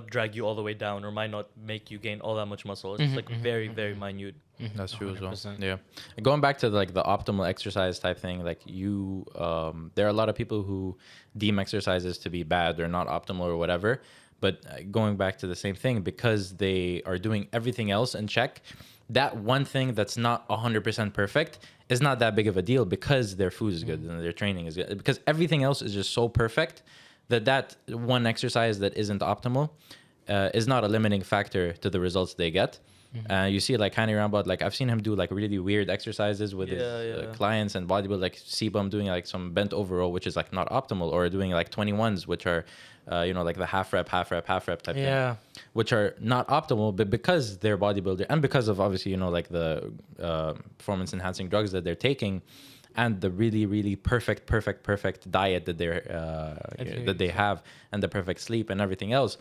drag you all the way down or might not make you gain all that much muscle. It's like very, very minute. That's true as well. 100%. Yeah. Going back to like the optimal exercise type thing, like there are a lot of people who deem exercises to be bad or not optimal or whatever. But going back to the same thing, because they are doing everything else in check, that one thing that's not 100% perfect is not that big of a deal because their food is good and their training is good. Because everything else is just so perfect that one exercise that isn't optimal is not a limiting factor to the results they get. You see like Hani Rambod, like I've seen him do like really weird exercises with his clients and bodybuild, like Sebum doing like some bent over row, which is like not optimal, or doing like 21s, which are, like the half rep type Yeah. thing, which are not optimal, but because they're bodybuilder and because of obviously, like the performance enhancing drugs that they're taking and the really, really perfect diet that they have and the perfect sleep and everything else,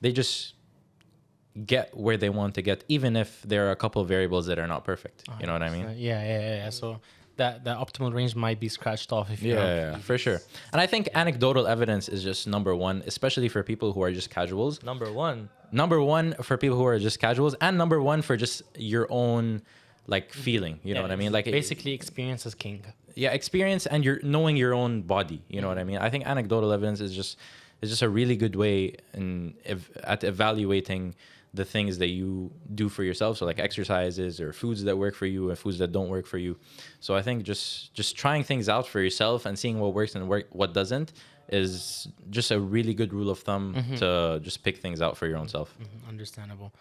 they just get where they want to get, even if there are a couple of variables that are not perfect. You know what I mean? Yeah. So that optimal range might be scratched off if you Yeah, for sure. And I think anecdotal evidence is just number one, especially for people who are just casuals. Number one. Number one for people who are just casuals, and number one for just your own like feeling. You know what I mean? Like basically, experience is king. Yeah, experience and you're knowing your own body. You know what I mean? I think anecdotal evidence is just a really good way at evaluating the things that you do for yourself. So like exercises or foods that work for you and foods that don't work for you. So I think just trying things out for yourself and seeing what works and what doesn't is just a really good rule of thumb to just pick things out for your own self. Understandable.